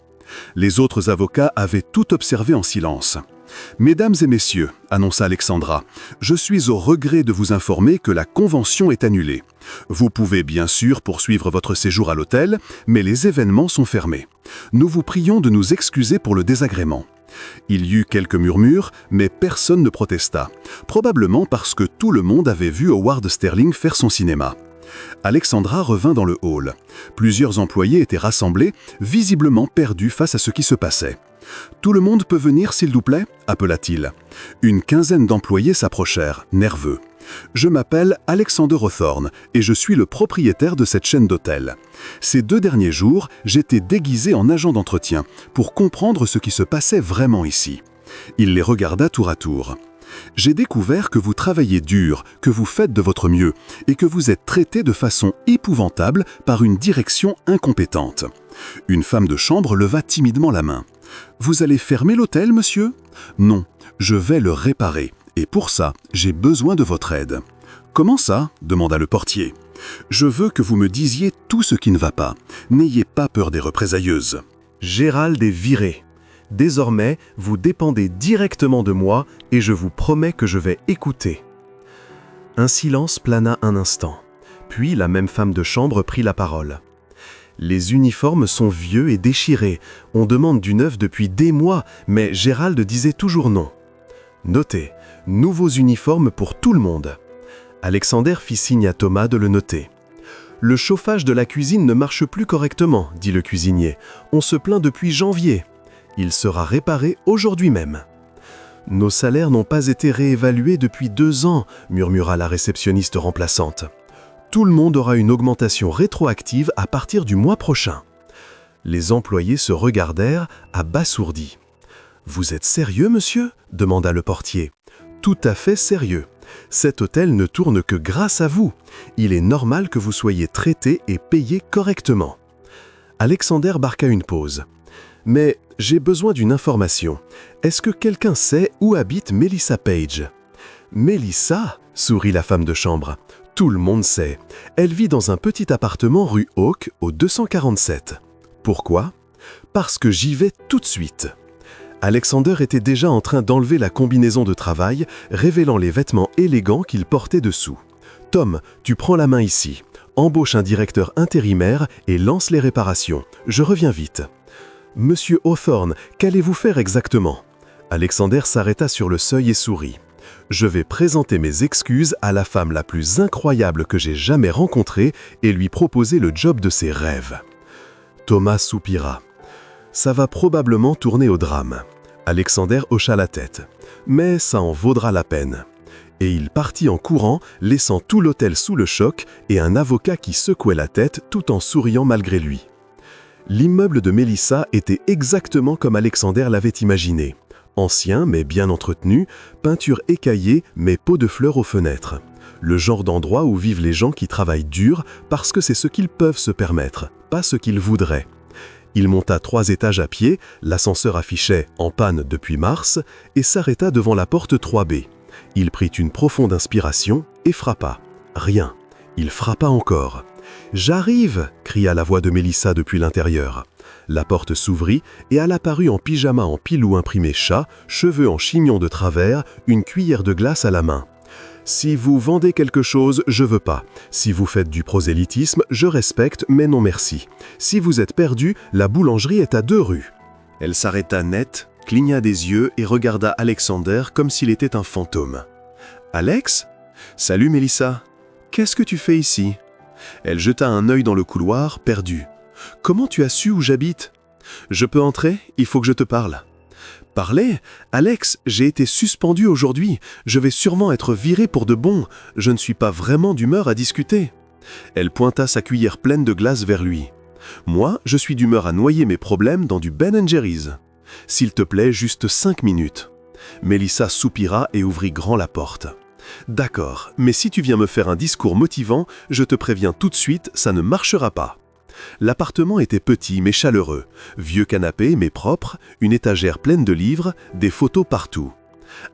Les autres avocats avaient tout observé en silence. « Mesdames et messieurs, » annonça Alexandra, « je suis au regret de vous informer que la convention est annulée. Vous pouvez bien sûr poursuivre votre séjour à l'hôtel, mais les événements sont fermés. Nous vous prions de nous excuser pour le désagrément. » Il y eut quelques murmures, mais personne ne protesta, probablement parce que tout le monde avait vu Howard Sterling faire son cinéma. Alexandra revint dans le hall. Plusieurs employés étaient rassemblés, visiblement perdus face à ce qui se passait. « Tout le monde peut venir, s'il vous plaît » appela-t-il. Une quinzaine d'employés s'approchèrent, nerveux. « Je m'appelle Alexander Hawthorne et je suis le propriétaire de cette chaîne d'hôtels. Ces 2 derniers jours, j'étais déguisé en agent d'entretien pour comprendre ce qui se passait vraiment ici. » Il les regarda tour à tour. « J'ai découvert que vous travaillez dur, que vous faites de votre mieux et que vous êtes traité de façon épouvantable par une direction incompétente. » Une femme de chambre leva timidement la main. « Vous allez fermer l'hôtel, monsieur ? » ?»« Non, je vais le réparer. Et pour ça, j'ai besoin de votre aide. »« Comment ça ?» demanda le portier. « Je veux que vous me disiez tout ce qui ne va pas. N'ayez pas peur des représailleuses. » Gérald est viré. Désormais, vous dépendez directement de moi et je vous promets que je vais écouter. Un silence plana un instant. Puis la même femme de chambre prit la parole. Les uniformes sont vieux et déchirés. On demande du neuf depuis des mois, mais Gérald disait toujours non. Notez, nouveaux uniformes pour tout le monde. Alexander fit signe à Thomas de le noter. Le chauffage de la cuisine ne marche plus correctement, dit le cuisinier. On se plaint depuis janvier. Il sera réparé aujourd'hui même. Nos salaires n'ont pas été réévalués depuis 2 ans, murmura la réceptionniste remplaçante. Tout le monde aura une augmentation rétroactive à partir du mois prochain. Les employés se regardèrent, abasourdis. « Vous êtes sérieux, monsieur ?» demanda le portier. « Tout à fait sérieux. Cet hôtel ne tourne que grâce à vous. Il est normal que vous soyez traité et payé correctement. » Alexander marqua une pause. « Mais j'ai besoin d'une information. Est-ce que quelqu'un sait où habite Melissa Page ?»« Melissa ?» sourit la femme de chambre. « Tout le monde sait. Elle vit dans un petit appartement rue Oak, au 247. » « Pourquoi ?» Parce que j'y vais tout de suite. Alexander était déjà en train d'enlever la combinaison de travail, révélant les vêtements élégants qu'il portait dessous. « Tom, tu prends la main ici. Embauche un directeur intérimaire et lance les réparations. Je reviens vite. »« Monsieur Hawthorne, qu'allez-vous faire exactement ?» Alexander s'arrêta sur le seuil et sourit. « Je vais présenter mes excuses à la femme la plus incroyable que j'ai jamais rencontrée et lui proposer le job de ses rêves. » Thomas soupira. « Ça va probablement tourner au drame. » Alexander hocha la tête. « Mais ça en vaudra la peine. » Et il partit en courant, laissant tout l'hôtel sous le choc et un avocat qui secouait la tête tout en souriant malgré lui. L'immeuble de Melissa était exactement comme Alexander l'avait imaginé. Ancien mais bien entretenu, peinture écaillée mais pots de fleurs aux fenêtres. Le genre d'endroit où vivent les gens qui travaillent dur parce que c'est ce qu'ils peuvent se permettre, pas ce qu'ils voudraient. Il monta 3 étages à pied, l'ascenseur affichait « en panne depuis mars » et s'arrêta devant la porte 3B. Il prit une profonde inspiration et frappa. Rien. Il frappa encore. « J'arrive !» cria la voix de Melissa depuis l'intérieur. La porte s'ouvrit et elle apparut en pyjama en pilou imprimé chat, cheveux en chignon de travers, une cuillère de glace à la main. « Si vous vendez quelque chose, je veux pas. Si vous faites du prosélytisme, je respecte, mais non merci. Si vous êtes perdu, la boulangerie est à 2 rues. » Elle s'arrêta net, cligna des yeux et regarda Alexander comme s'il était un fantôme. « Alex ? Salut Melissa. Qu'est-ce que tu fais ici ?» Elle jeta un œil dans le couloir, perdu. « Comment tu as su où j'habite ? Je peux entrer ? Il faut que je te parle. » « Parler ? Alex, j'ai été suspendu aujourd'hui. Je vais sûrement être viré pour de bon. Je ne suis pas vraiment d'humeur à discuter. » Elle pointa sa cuillère pleine de glace vers lui. « Moi, je suis d'humeur à noyer mes problèmes dans du Ben & Jerry's. S'il te plaît, juste 5 minutes. » Melissa soupira et ouvrit grand la porte. « D'accord, mais si tu viens me faire un discours motivant, je te préviens tout de suite, ça ne marchera pas. » L'appartement était petit mais chaleureux, vieux canapé mais propre, une étagère pleine de livres, des photos partout.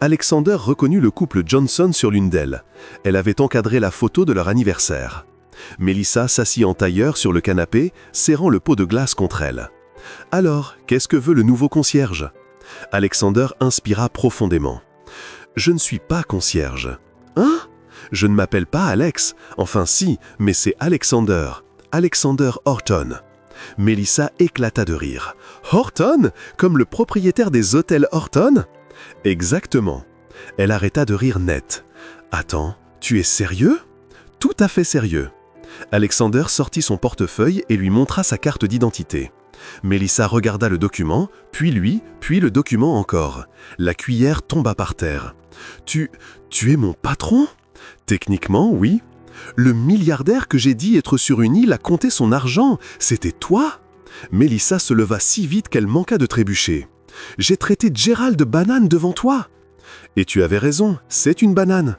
Alexander reconnut le couple Johnson sur l'une d'elles. Elle avait encadré la photo de leur anniversaire. Melissa s'assit en tailleur sur le canapé, serrant le pot de glace contre elle. « Alors, qu'est-ce que veut le nouveau concierge ?» Alexander inspira profondément. « Je ne suis pas concierge. »« Hein ? Je ne m'appelle pas Alex. Enfin si, mais c'est Alexander. Alexander Horton. » Melissa éclata de rire. « Horton ? Comme le propriétaire des hôtels Horton ?» « Exactement. » Elle arrêta de rire net. « Attends, tu es sérieux ? » ?»« Tout à fait sérieux. » Alexander sortit son portefeuille et lui montra sa carte d'identité. Melissa regarda le document, puis lui, puis le document encore. La cuillère tomba par terre. « Tu es mon patron ? » ?»« Techniquement, oui. » « Le milliardaire que j'ai dit être sur une île à compter son argent, c'était toi ?» Melissa se leva si vite qu'elle manqua de trébucher. « J'ai traité Gerald de banane devant toi. » « Et tu avais raison, c'est une banane.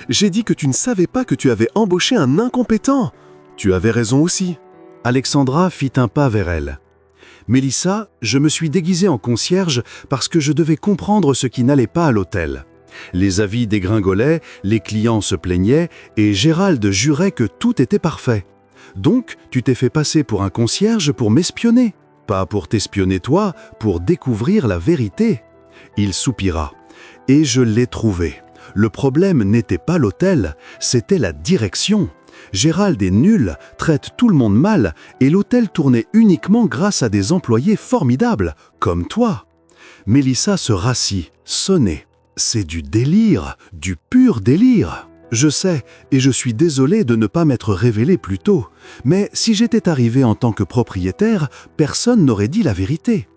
J'ai dit que tu ne savais pas que tu avais embauché un incompétent. Tu avais raison aussi. » Alexandra fit un pas vers elle. « Melissa, je me suis déguisée en concierge parce que je devais comprendre ce qui n'allait pas à l'hôtel. Les avis dégringolaient, les clients se plaignaient et Gérald jurait que tout était parfait. Donc, tu t'es fait passer pour un concierge pour m'espionner. Pas pour t'espionner toi, pour découvrir la vérité. » Il soupira. « Et je l'ai trouvé. Le problème n'était pas l'hôtel, c'était la direction. Gérald est nul, traite tout le monde mal et l'hôtel tournait uniquement grâce à des employés formidables, comme toi. » Melissa se rassit, sonnée. « C'est du délire, du pur délire. Je sais, et je suis désolé de ne pas m'être révélé plus tôt. Mais si j'étais arrivé en tant que propriétaire, personne n'aurait dit la vérité. »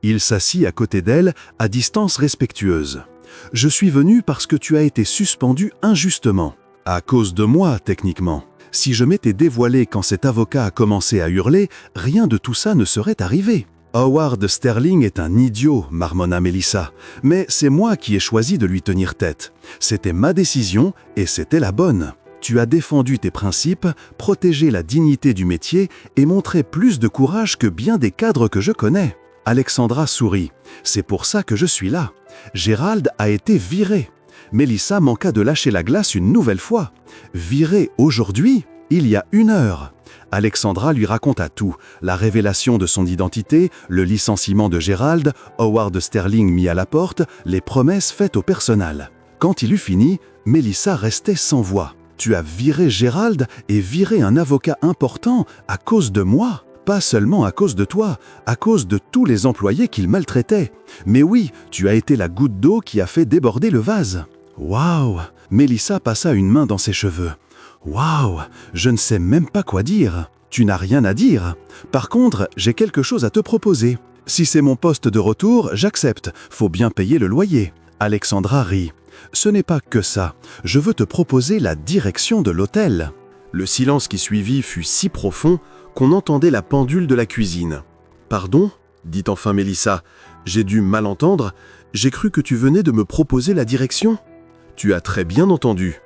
Il s'assit à côté d'elle, à distance respectueuse. « Je suis venu parce que tu as été suspendu injustement. À cause de moi, techniquement. Si je m'étais dévoilé quand cet avocat a commencé à hurler, rien de tout ça ne serait arrivé. » « Howard Sterling est un idiot, » marmonna Melissa. « Mais c'est moi qui ai choisi de lui tenir tête. C'était ma décision et c'était la bonne. Tu as défendu tes principes, protégé la dignité du métier et montré plus de courage que bien des cadres que je connais. » Alexandra sourit. « C'est pour ça que je suis là. Gérald a été viré. » Melissa manqua de lâcher la glace une nouvelle fois. « Viré aujourd'hui ? Il y a 1 heure. Alexandra lui raconta tout, la révélation de son identité, le licenciement de Gérald, Howard Sterling mis à la porte, les promesses faites au personnel. Quand il eut fini, Melissa restait sans voix. « Tu as viré Gérald et viré un avocat important à cause de moi ? Pas seulement à cause de toi, à cause de tous les employés qu'il maltraitait. Mais oui, tu as été la goutte d'eau qui a fait déborder le vase. » Waouh! Melissa passa une main dans ses cheveux. Waouh! Je ne sais même pas quoi dire. Tu n'as rien à dire. Par contre, j'ai quelque chose à te proposer. Si c'est mon poste de retour, j'accepte. Faut bien payer le loyer. Alexandra rit. Ce n'est pas que ça. Je veux te proposer la direction de l'hôtel. Le silence qui suivit fut si profond qu'on entendait la pendule de la cuisine. « Pardon ?» dit enfin Melissa. « J'ai dû mal entendre. J'ai cru que tu venais de me proposer la direction. » « Tu as très bien entendu. »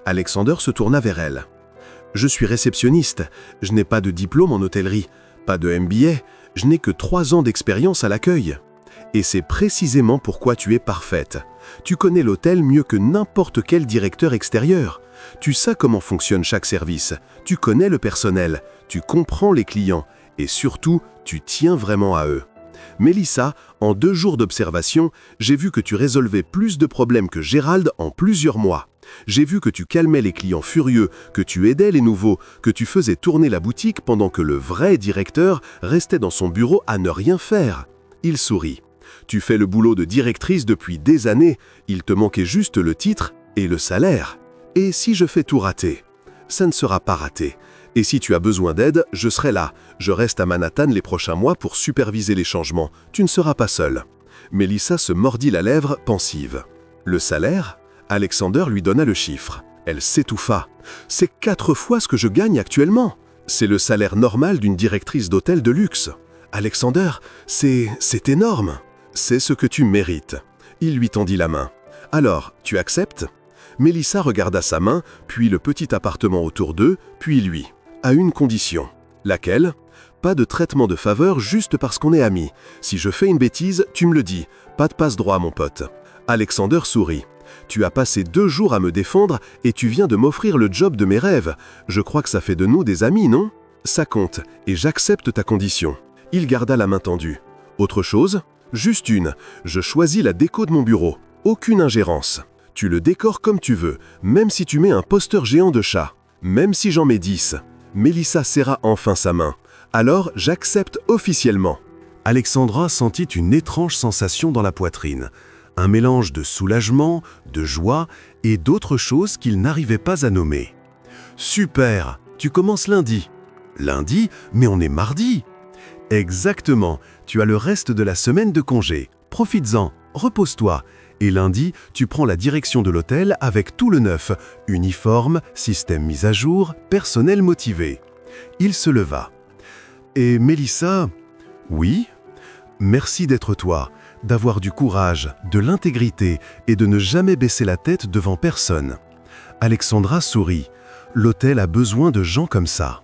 Alexander se tourna vers elle. « Je suis réceptionniste. Je n'ai pas de diplôme en hôtellerie, pas de MBA. Je n'ai que 3 ans d'expérience à l'accueil. Et c'est précisément pourquoi tu es parfaite. Tu connais l'hôtel mieux que n'importe quel directeur extérieur. Tu sais comment fonctionne chaque service. Tu connais le personnel. Tu comprends les clients. Et surtout, tu tiens vraiment à eux. Melissa, en 2 jours d'observation, j'ai vu que tu résolvais plus de problèmes que Gérald en plusieurs mois. J'ai vu que tu calmais les clients furieux, que tu aidais les nouveaux, que tu faisais tourner la boutique pendant que le vrai directeur restait dans son bureau à ne rien faire. Il sourit. Tu fais le boulot de directrice depuis des années. Il te manquait juste le titre et le salaire. Et si je fais tout rater? Ça ne sera pas raté. Et si tu as besoin d'aide, je serai là. Je reste à Manhattan les prochains mois pour superviser les changements. Tu ne seras pas seul. Melissa se mordit la lèvre, pensive. Le salaire? Alexander lui donna le chiffre. Elle s'étouffa. C'est 4 fois ce que je gagne actuellement. C'est le salaire normal d'une directrice d'hôtel de luxe. Alexander, c'est énorme. C'est ce que tu mérites. Il lui tendit la main. Alors, tu acceptes? Melissa regarda sa main, puis le petit appartement autour d'eux, puis lui. À une condition. Laquelle? Pas de traitement de faveur juste parce qu'on est amis. Si je fais une bêtise, tu me le dis. Pas de passe-droit, mon pote. Alexander sourit. Tu as passé 2 jours à me défendre et tu viens de m'offrir le job de mes rêves. Je crois que ça fait de nous des amis, non? Ça compte, et j'accepte ta condition. Il garda la main tendue. Autre chose? Juste une. Je choisis la déco de mon bureau. Aucune ingérence. Tu le décores comme tu veux, même si tu mets un poster géant de chat. Même si j'en mets 10. Melissa serra enfin sa main. Alors, j'accepte officiellement. Alexandra sentit une étrange sensation dans la poitrine. Un mélange de soulagement, de joie et d'autres choses qu'il n'arrivait pas à nommer. « Super! Tu commences lundi. »« Lundi? Mais on est mardi !»« Exactement. Tu as le reste de la semaine de congé. Profites-en, repose-toi. Et lundi, tu prends la direction de l'hôtel avec tout le neuf. Uniforme, système mis à jour, personnel motivé. » Il se leva. « Et Melissa? »« Oui. Merci d'être toi, d'avoir du courage, de l'intégrité et de ne jamais baisser la tête devant personne. » Alexandra sourit. L'hôtel a besoin de gens comme ça.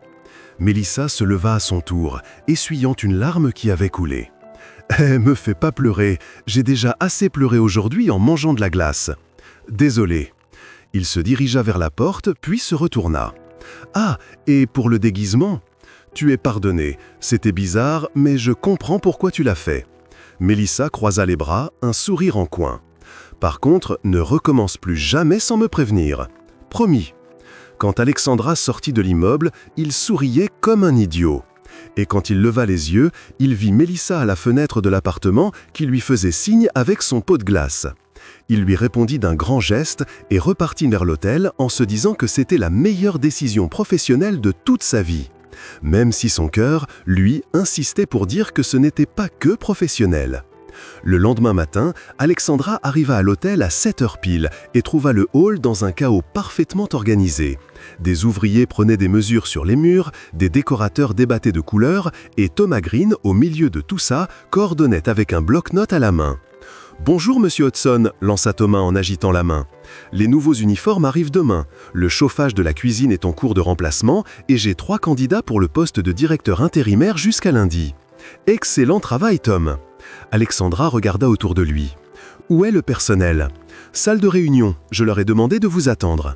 Melissa se leva à son tour, essuyant une larme qui avait coulé. « Me fais pas pleurer, j'ai déjà assez pleuré aujourd'hui en mangeant de la glace. »« Désolé. » Il se dirigea vers la porte, puis se retourna. « Ah, et pour le déguisement? Tu es pardonné, c'était bizarre, mais je comprends pourquoi tu l'as fait. » Melissa croisa les bras, un sourire en coin. « Par contre, ne recommence plus jamais sans me prévenir. Promis. » Quand Alexandra sortit de l'immeuble, il souriait comme un idiot. Et quand il leva les yeux, il vit Melissa à la fenêtre de l'appartement qui lui faisait signe avec son pot de glace. Il lui répondit d'un grand geste et repartit vers l'hôtel en se disant que c'était la meilleure décision professionnelle de toute sa vie. Même si son cœur, lui, insistait pour dire que ce n'était pas que professionnel. Le lendemain matin, Alexandra arriva à l'hôtel à 7h pile et trouva le hall dans un chaos parfaitement organisé. Des ouvriers prenaient des mesures sur les murs, des décorateurs débattaient de couleurs et Thomas Green, au milieu de tout ça, coordonnait avec un bloc-notes à la main. « Bonjour, monsieur Hudson », lança Thomas en agitant la main. « Les nouveaux uniformes arrivent demain. Le chauffage de la cuisine est en cours de remplacement et j'ai 3 candidats pour le poste de directeur intérimaire jusqu'à lundi. » « Excellent travail, Tom !» Alexandra regarda autour de lui. « Où est le personnel ? »« Salle de réunion, je leur ai demandé de vous attendre. »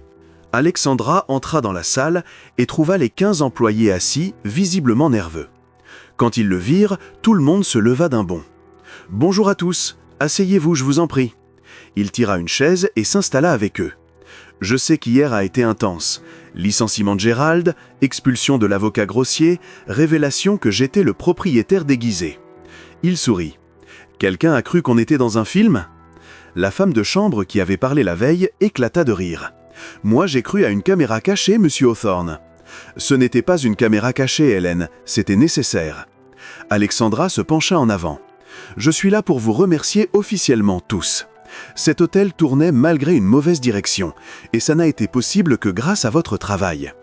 Alexandra entra dans la salle et trouva les 15 employés assis, visiblement nerveux. Quand ils le virent, tout le monde se leva d'un bond. « Bonjour à tous, asseyez-vous, je vous en prie. » Il tira une chaise et s'installa avec eux. « Je sais qu'hier a été intense. Licenciement de Gérald, expulsion de l'avocat grossier, révélation que j'étais le propriétaire déguisé. » Il sourit. « Quelqu'un a cru qu'on était dans un film ?» La femme de chambre qui avait parlé la veille éclata de rire. « Moi, j'ai cru à une caméra cachée, monsieur Hawthorne. » « Ce n'était pas une caméra cachée, Hélène, c'était nécessaire. » Alexandra se pencha en avant. « Je suis là pour vous remercier officiellement tous. Cet hôtel tournait malgré une mauvaise direction, et ça n'a été possible que grâce à votre travail. »«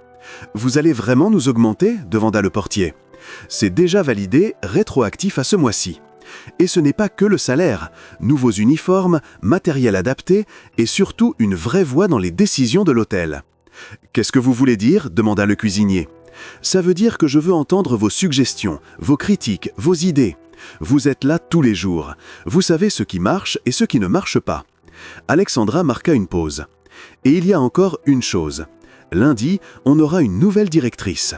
Vous allez vraiment nous augmenter ?» demanda le portier. « C'est déjà validé, rétroactif à ce mois-ci. Et ce n'est pas que le salaire, nouveaux uniformes, matériel adapté, et surtout une vraie voix dans les décisions de l'hôtel. » « Qu'est-ce que vous voulez dire ?» demanda le cuisinier. « Ça veut dire que je veux entendre vos suggestions, vos critiques, vos idées. Vous êtes là tous les jours. Vous savez ce qui marche et ce qui ne marche pas. » Alexandra marqua une pause. « Et il y a encore une chose. Lundi, on aura une nouvelle directrice. »«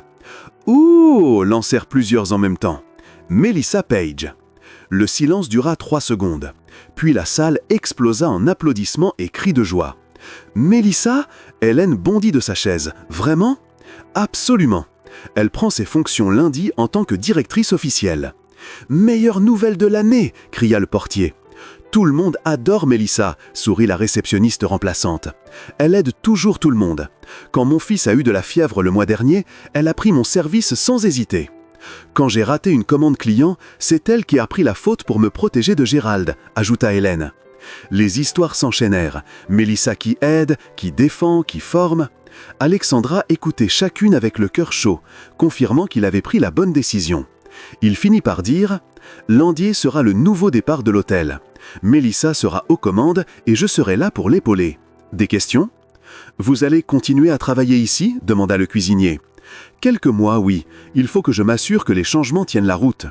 Ouh !» lancèrent plusieurs en même temps. « Melissa Page. » Le silence dura 3 secondes. Puis la salle explosa en applaudissements et cris de joie. « Melissa ?» Hélène bondit de sa chaise. « Vraiment ? » ?»« Absolument. Elle prend ses fonctions lundi en tant que directrice officielle. »« Meilleure nouvelle de l'année !» cria le portier. « Tout le monde adore Melissa !» sourit la réceptionniste remplaçante. « Elle aide toujours tout le monde. Quand mon fils a eu de la fièvre le mois dernier, elle a pris mon service sans hésiter. Quand j'ai raté une commande client, c'est elle qui a pris la faute pour me protéger de Gérald » ajouta Hélène. Les histoires s'enchaînèrent. Melissa qui aide, qui défend, qui forme. Alexandra écoutait chacune avec le cœur chaud, confirmant qu'il avait pris la bonne décision. Il finit par dire « Landier sera le nouveau départ de l'hôtel. Melissa sera aux commandes et je serai là pour l'épauler. Des questions ? » « Vous allez continuer à travailler ici ?» demanda le cuisinier. « Quelques mois, oui. Il faut que je m'assure que les changements tiennent la route. »«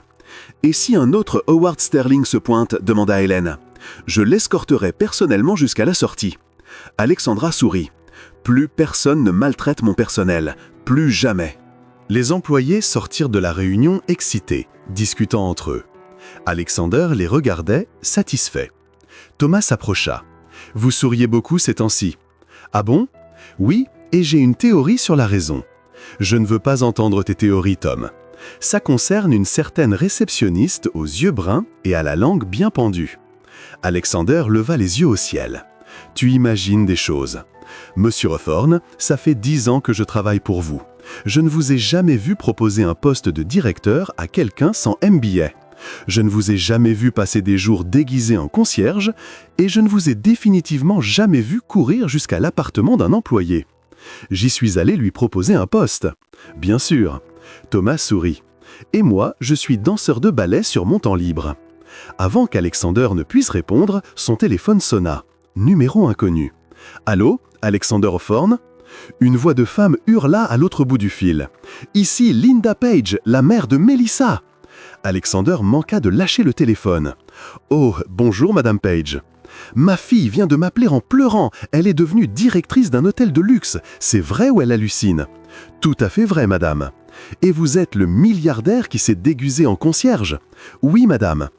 Et si un autre Howard Sterling se pointe ?» demanda Hélène. « Je l'escorterai personnellement jusqu'à la sortie. » Alexandra sourit. « Plus personne ne maltraite mon personnel. Plus jamais. » Les employés sortirent de la réunion excités, discutant entre eux. Alexander les regardait, satisfait. Thomas s'approcha. « Vous souriez beaucoup ces temps-ci. »« Ah bon ? Oui, et j'ai une théorie sur la raison. »« Je ne veux pas entendre tes théories, Tom. Ça concerne une certaine réceptionniste aux yeux bruns et à la langue bien pendue. » Alexander leva les yeux au ciel. « Tu imagines des choses. Monsieur Hawthorne, ça fait 10 ans que je travaille pour vous. Je ne vous ai jamais vu proposer un poste de directeur à quelqu'un sans MBA. Je ne vous ai jamais vu passer des jours déguisé en concierge et je ne vous ai définitivement jamais vu courir jusqu'à l'appartement d'un employé. J'y suis allé lui proposer un poste. Bien sûr. » Thomas sourit. « Et moi, je suis danseur de ballet sur mon temps libre. » Avant qu'Alexander ne puisse répondre, son téléphone sonna. Numéro inconnu. « Allô, Alexander Hawthorne ?» Une voix de femme hurla à l'autre bout du fil. « Ici Linda Page, la mère de Melissa !» Alexander manqua de lâcher le téléphone. « Oh, bonjour Madame Page. Ma fille vient de m'appeler en pleurant. Elle est devenue directrice d'un hôtel de luxe. C'est vrai ou elle hallucine ? » « Tout à fait vrai, madame. » « Et vous êtes le milliardaire qui s'est déguisé en concierge ? » ?»« Oui, madame. »«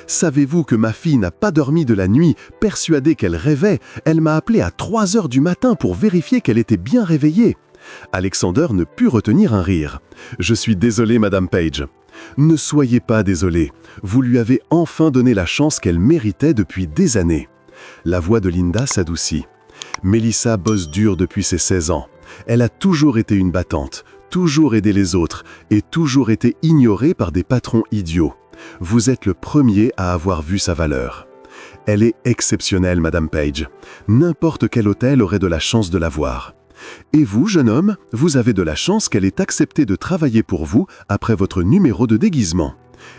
Savez-vous que ma fille n'a pas dormi de la nuit, persuadée qu'elle rêvait ? Elle m'a appelé à 3 heures du matin pour vérifier qu'elle était bien réveillée. » Alexander ne put retenir un rire. « Je suis désolé, madame Page. » »« Ne soyez pas désolé. Vous lui avez enfin donné la chance qu'elle méritait depuis des années. » La voix de Linda s'adoucit. « Melissa bosse dur depuis ses 16 ans. Elle a toujours été une battante. Toujours aidé les autres et toujours été ignorée par des patrons idiots. Vous êtes le premier à avoir vu sa valeur. Elle est exceptionnelle, Madame Page. N'importe quel hôtel aurait de la chance de la voir. Et vous, jeune homme, vous avez de la chance qu'elle ait accepté de travailler pour vous après votre numéro de déguisement. »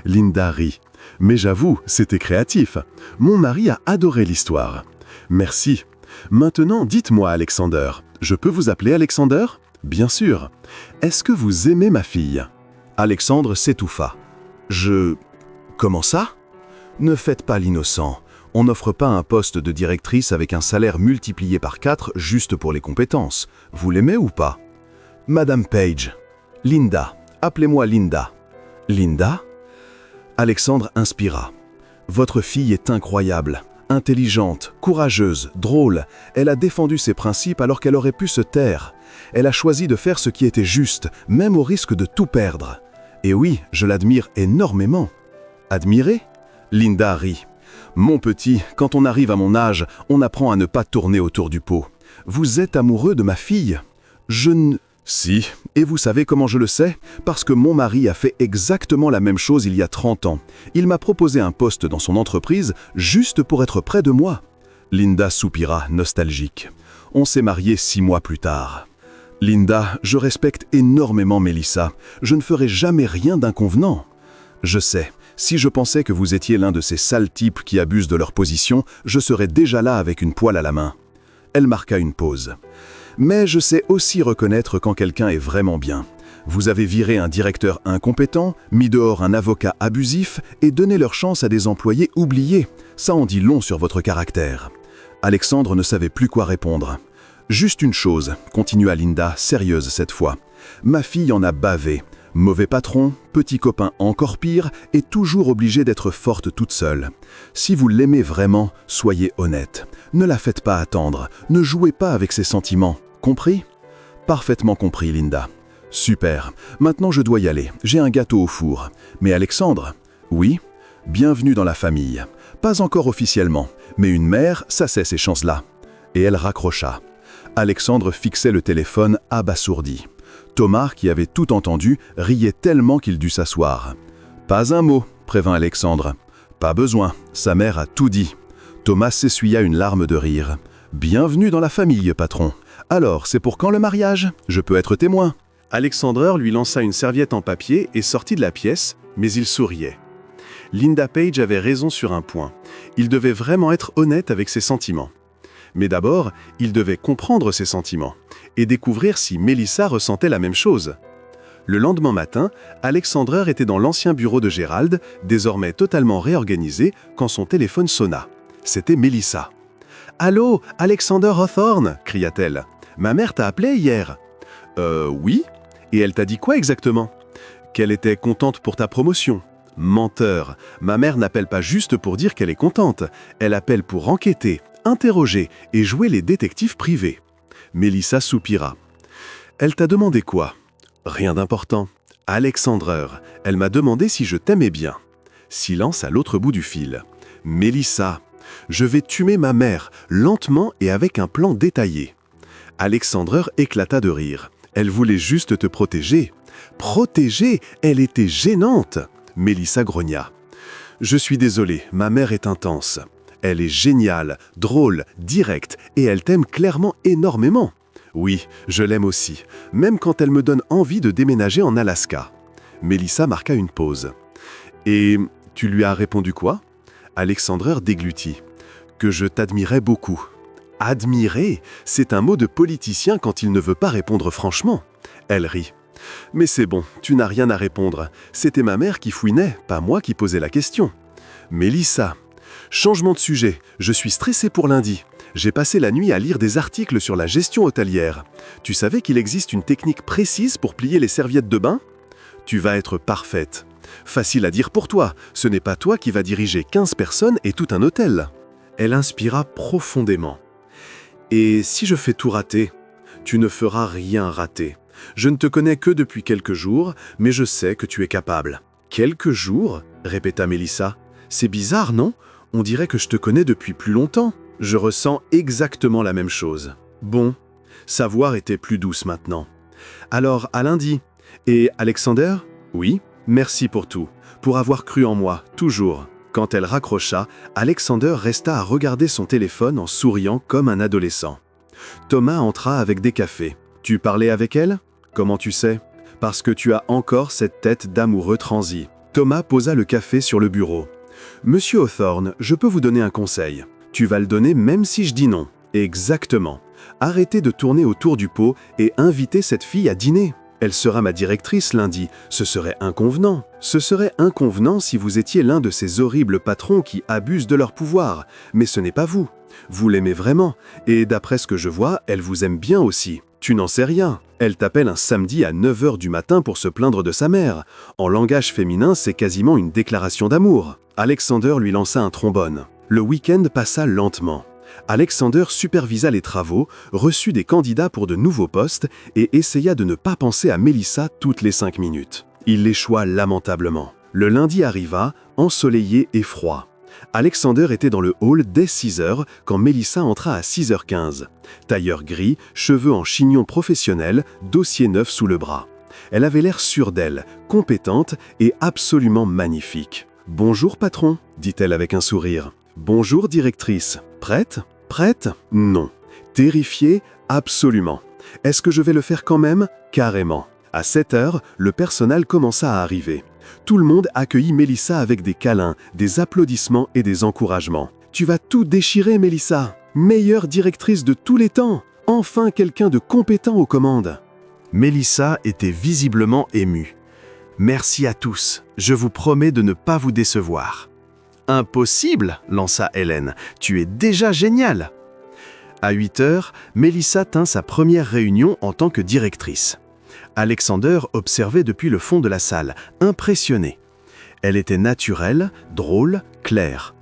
Linda rit. « Mais j'avoue, c'était créatif. Mon mari a adoré l'histoire. »« Merci. Maintenant, dites-moi, Alexander. Je peux vous appeler Alexander ? » « Bien sûr. Est-ce que vous aimez ma fille ?» Alexandre s'étouffa. « Comment ça ? Ne faites pas l'innocent. On n'offre pas un poste de directrice avec un salaire multiplié par 4 juste pour les compétences. Vous l'aimez ou pas? Madame Page. Linda. Appelez-moi Linda. Linda? Alexandre inspira. Votre fille est incroyable. Intelligente, courageuse, drôle. Elle a défendu ses principes alors qu'elle aurait pu se taire. Elle a choisi de faire ce qui était juste, même au risque de tout perdre. Et oui, je l'admire énormément. Admirer? Linda rit. Mon petit, quand on arrive à mon âge, on apprend à ne pas tourner autour du pot. Vous êtes amoureux de ma fille? Je ne... Si, et vous savez comment je le sais? Parce que mon mari a fait exactement la même chose il y a 30 ans. Il m'a proposé un poste dans son entreprise juste pour être près de moi. Linda soupira, nostalgique. On s'est mariés 6 mois plus tard. Linda, je respecte énormément Mélissa. Je ne ferai jamais rien d'inconvenant. Je sais, si je pensais que vous étiez l'un de ces sales types qui abusent de leur position, je serais déjà là avec une poêle à la main. Elle marqua une pause. Mais je sais aussi reconnaître quand quelqu'un est vraiment bien. Vous avez viré un directeur incompétent, mis dehors un avocat abusif et donné leur chance à des employés oubliés. Ça en dit long sur votre caractère. Alexandre ne savait plus quoi répondre. Juste une chose, continua Linda, sérieuse cette fois. Ma fille en a bavé. Mauvais patron, petit copain encore pire, et toujours obligée d'être forte toute seule. Si vous l'aimez vraiment, soyez honnête. Ne la faites pas attendre, ne jouez pas avec ses sentiments. Compris? Parfaitement compris, Linda. Super. Maintenant je dois y aller, j'ai un gâteau au four. Mais Alexandre? Oui? Bienvenue dans la famille. Pas encore officiellement, mais une mère, ça sait ces chances-là. Et elle raccrocha. Alexandre fixait le téléphone abasourdi. Thomas, qui avait tout entendu, riait tellement qu'il dut s'asseoir. « Pas un mot », prévint Alexandre. « Pas besoin, sa mère a tout dit. » Thomas s'essuya une larme de rire. « Bienvenue dans la famille, patron. Alors, c'est pour quand le mariage? Je peux être témoin. » Alexandre lui lança une serviette en papier et sortit de la pièce, mais il souriait. Linda Page avait raison sur un point. Il devait vraiment être honnête avec ses sentiments. Mais d'abord, il devait comprendre ses sentiments et découvrir si Mélissa ressentait la même chose. Le lendemain matin, Alexandre était dans l'ancien bureau de Gérald, désormais totalement réorganisé, quand son téléphone sonna. C'était Mélissa. « Allô, Alexander Hawthorne » cria-t-elle. « Ma mère t'a appelé hier. »« Oui. Et elle t'a dit quoi exactement ?»« Qu'elle était contente pour ta promotion. » Menteur. Ma mère n'appelle pas juste pour dire qu'elle est contente. Elle appelle pour enquêter, interroger et jouer les détectives privés. Mélissa soupira. Elle t'a demandé quoi? Rien d'important. Alexandre, elle m'a demandé si je t'aimais bien. Silence à l'autre bout du fil. Mélissa, je vais tuer ma mère, lentement et avec un plan détaillé. Alexandre éclata de rire. Elle voulait juste te protéger. Protéger? Elle était gênante. Mélissa grogna. Je suis désolé, ma mère est intense. Elle est géniale, drôle, directe, et elle t'aime clairement énormément. Oui, je l'aime aussi, même quand elle me donne envie de déménager en Alaska. Mélissa marqua une pause. Et tu lui as répondu quoi? Alexandre déglutit. Que je t'admirais beaucoup. Admirer, c'est un mot de politicien quand il ne veut pas répondre franchement. Elle rit. Mais c'est bon, tu n'as rien à répondre. C'était ma mère qui fouinait, pas moi qui posais la question. Mélissa. Changement de sujet, je suis stressé pour lundi. J'ai passé la nuit à lire des articles sur la gestion hôtelière. Tu savais qu'il existe une technique précise pour plier les serviettes de bain? Tu vas être parfaite. Facile à dire pour toi, ce n'est pas toi qui vas diriger 15 personnes et tout un hôtel. Elle inspira profondément. Et si je fais tout rater? Tu ne feras rien rater. Je ne te connais que depuis quelques jours, mais je sais que tu es capable. Quelques jours? Répéta Mélissa. C'est bizarre, non? On dirait que je te connais depuis plus longtemps. Je ressens exactement la même chose. Bon, sa voix était plus douce maintenant. Alors, à lundi. Et Alexander? Oui, merci pour tout. Pour avoir cru en moi, toujours. Quand elle raccrocha, Alexander resta à regarder son téléphone en souriant comme un adolescent. Thomas entra avec des cafés. Tu parlais avec elle? Comment tu sais? Parce que tu as encore cette tête d'amoureux transi. Thomas posa le café sur le bureau. Monsieur Hawthorne, je peux vous donner un conseil. Tu vas le donner même si je dis non. Exactement. Arrêtez de tourner autour du pot et invitez cette fille à dîner. Elle sera ma directrice lundi. Ce serait inconvenant. Ce serait inconvenant si vous étiez l'un de ces horribles patrons qui abusent de leur pouvoir. Mais ce n'est pas vous. Vous l'aimez vraiment. Et d'après ce que je vois, elle vous aime bien aussi. Tu n'en sais rien. Elle t'appelle un samedi à 9 h du matin pour se plaindre de sa mère. En langage féminin, c'est quasiment une déclaration d'amour. Alexander lui lança un trombone. Le week-end passa lentement. Alexander supervisa les travaux, reçut des candidats pour de nouveaux postes et essaya de ne pas penser à Mélissa toutes les 5 minutes. Il échoua lamentablement. Le lundi arriva, ensoleillé et froid. Alexander était dans le hall dès 6 h quand Mélissa entra à 6 h 15. Tailleur gris, cheveux en chignon professionnel, dossier neuf sous le bras. Elle avait l'air sûre d'elle, compétente et absolument magnifique. « Bonjour patron », dit-elle avec un sourire. « Bonjour directrice. Prête ? Prête ? Non. Terrifiée ? Absolument. Est-ce que je vais le faire quand même ? Carrément. » À 7 h, le personnel commença à arriver. Tout le monde accueillit Mélissa avec des câlins, des applaudissements et des encouragements. « Tu vas tout déchirer, Mélissa. Meilleure directrice de tous les temps. Enfin quelqu'un de compétent aux commandes. » Mélissa était visiblement émue. « Merci à tous. Je vous promets de ne pas vous décevoir. »« Impossible !» lança Hélène. « Tu es déjà géniale !» À 8 h, Mélissa tint sa première réunion en tant que directrice. Alexander observait depuis le fond de la salle, impressionné. Elle était naturelle, drôle, claire.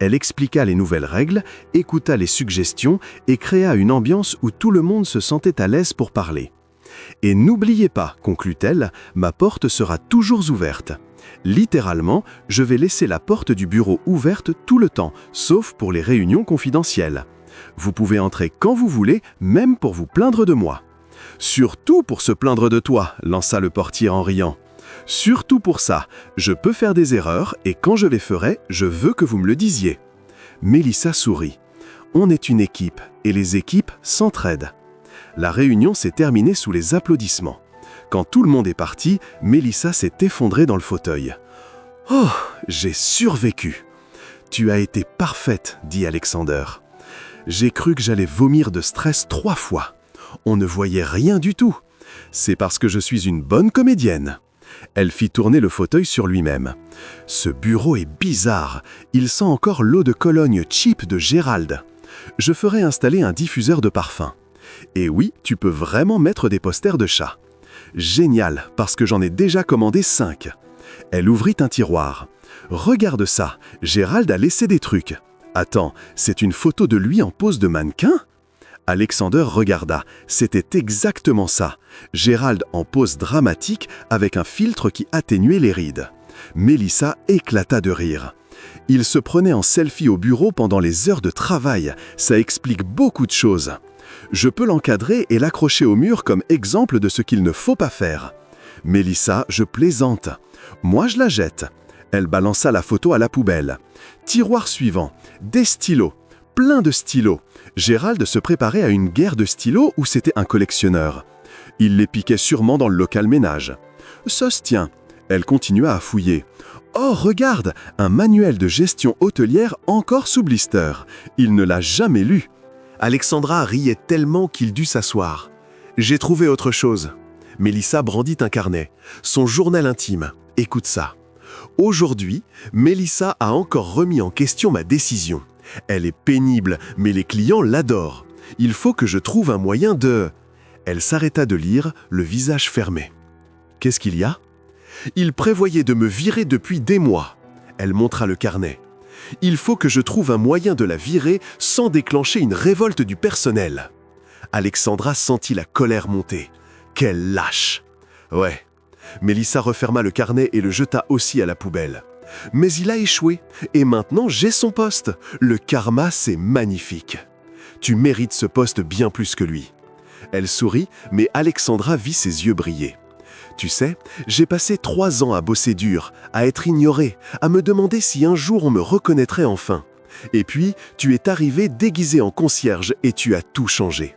Elle expliqua les nouvelles règles, écouta les suggestions et créa une ambiance où tout le monde se sentait à l'aise pour parler. « Et n'oubliez pas, conclut-elle, ma porte sera toujours ouverte. Littéralement, je vais laisser la porte du bureau ouverte tout le temps, sauf pour les réunions confidentielles. Vous pouvez entrer quand vous voulez, même pour vous plaindre de moi. » « Surtout pour se plaindre de toi, » lança le portier en riant. « Surtout pour ça. Je peux faire des erreurs et quand je les ferai, je veux que vous me le disiez. » Mélissa sourit. « On est une équipe et les équipes s'entraident. » La réunion s'est terminée sous les applaudissements. Quand tout le monde est parti, Mélissa s'est effondrée dans le fauteuil. « Oh, j'ai survécu. »« Tu as été parfaite, » dit Alexander. « J'ai cru que j'allais vomir de stress 3 fois. On ne voyait rien du tout. C'est parce que je suis une bonne comédienne. » Elle fit tourner le fauteuil sur lui-même. « Ce bureau est bizarre. Il sent encore l'eau de Cologne cheap de Gérald. Je ferai installer un diffuseur de parfum. Et oui, tu peux vraiment mettre des posters de chats. Génial, parce que j'en ai déjà commandé 5. » Elle ouvrit un tiroir. « Regarde ça, Gérald a laissé des trucs. Attends, c'est une photo de lui en pose de mannequin ?» Alexander regarda. C'était exactement ça. Gérald en pose dramatique avec un filtre qui atténuait les rides. Mélissa éclata de rire. Il se prenait en selfie au bureau pendant les heures de travail. Ça explique beaucoup de choses. Je peux l'encadrer et l'accrocher au mur comme exemple de ce qu'il ne faut pas faire. Mélissa, je plaisante. Moi, je la jette. Elle balança la photo à la poubelle. Tiroir suivant. Des stylos. Plein de stylos. Gérald se préparait à une guerre de stylos ou c'était un collectionneur. Il les piquait sûrement dans le local ménage. Ça se tient. Elle continua à fouiller. Oh, regarde, un manuel de gestion hôtelière encore sous blister. Il ne l'a jamais lu. Alexandra riait tellement qu'il dut s'asseoir. J'ai trouvé autre chose. Mélissa brandit un carnet. Son journal intime. Écoute ça. Aujourd'hui, Mélissa a encore remis en question ma décision. Elle est pénible, mais les clients l'adorent. Il faut que je trouve un moyen de... Elle s'arrêta de lire, le visage fermé. Qu'est-ce qu'il y a ? Il prévoyait de me virer depuis des mois. Elle montra le carnet. Il faut que je trouve un moyen de la virer sans déclencher une révolte du personnel. Alexandra sentit la colère monter. Quelle lâche ! Ouais. Mélissa referma le carnet et le jeta aussi à la poubelle. Mais il a échoué, et maintenant j'ai son poste. Le karma, c'est magnifique. Tu mérites ce poste bien plus que lui. Elle sourit, mais Alexandra vit ses yeux briller. Tu sais, j'ai passé 3 ans à bosser dur, à être ignorée, à me demander si un jour on me reconnaîtrait enfin. Et puis, tu es arrivée déguisée en concierge et tu as tout changé.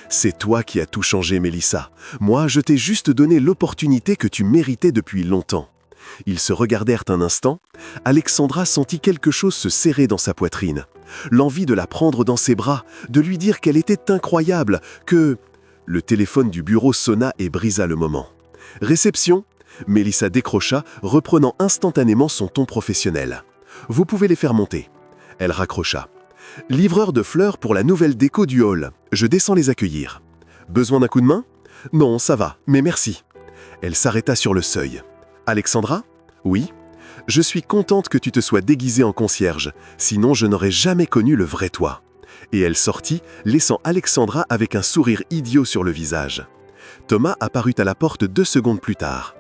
C'est toi qui as tout changé, Mélissa. Moi, je t'ai juste donné l'opportunité que tu méritais depuis longtemps. Ils se regardèrent un instant. Alexandra sentit quelque chose se serrer dans sa poitrine. L'envie de la prendre dans ses bras, de lui dire qu'elle était incroyable, que... Le téléphone du bureau sonna et brisa le moment. Réception. Mélissa décrocha, reprenant instantanément son ton professionnel. Vous pouvez les faire monter. Elle raccrocha. Livreur de fleurs pour la nouvelle déco du hall. Je descends les accueillir. Besoin d'un coup de main? Non, ça va, mais merci. Elle s'arrêta sur le seuil. Alexandra? Oui. Je suis contente que tu te sois déguisée en concierge, sinon je n'aurais jamais connu le vrai toi. Et elle sortit, laissant Alexandra avec un sourire idiot sur le visage. Thomas apparut à la porte 2 secondes plus tard.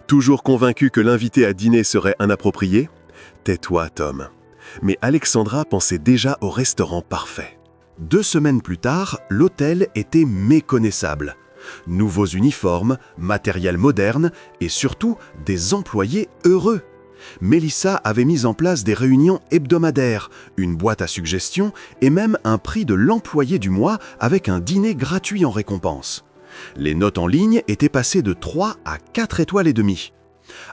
Toujours convaincu que l'invité à dîner serait inapproprié? Tais-toi, Tom. Mais Alexandra pensait déjà au restaurant parfait. 2 semaines plus tard, l'hôtel était méconnaissable. Nouveaux uniformes, matériel moderne et surtout des employés heureux. Mélissa avait mis en place des réunions hebdomadaires, une boîte à suggestions et même un prix de l'employé du mois avec un dîner gratuit en récompense. Les notes en ligne étaient passées de 3 à 4 étoiles et demie.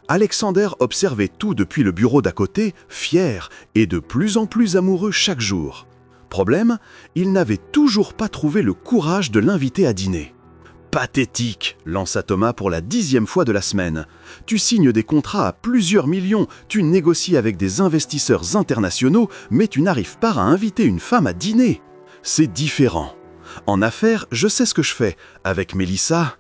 Alexander observait tout depuis le bureau d'à côté, fier et de plus en plus amoureux chaque jour. Problème, il n'avait toujours pas trouvé le courage de l'inviter à dîner. Pathétique, lança Thomas pour la 10e fois de la semaine. Tu signes des contrats à plusieurs millions, tu négocies avec des investisseurs internationaux, mais tu n'arrives pas à inviter une femme à dîner. C'est différent. En affaires, je sais ce que je fais. Avec Mélissa,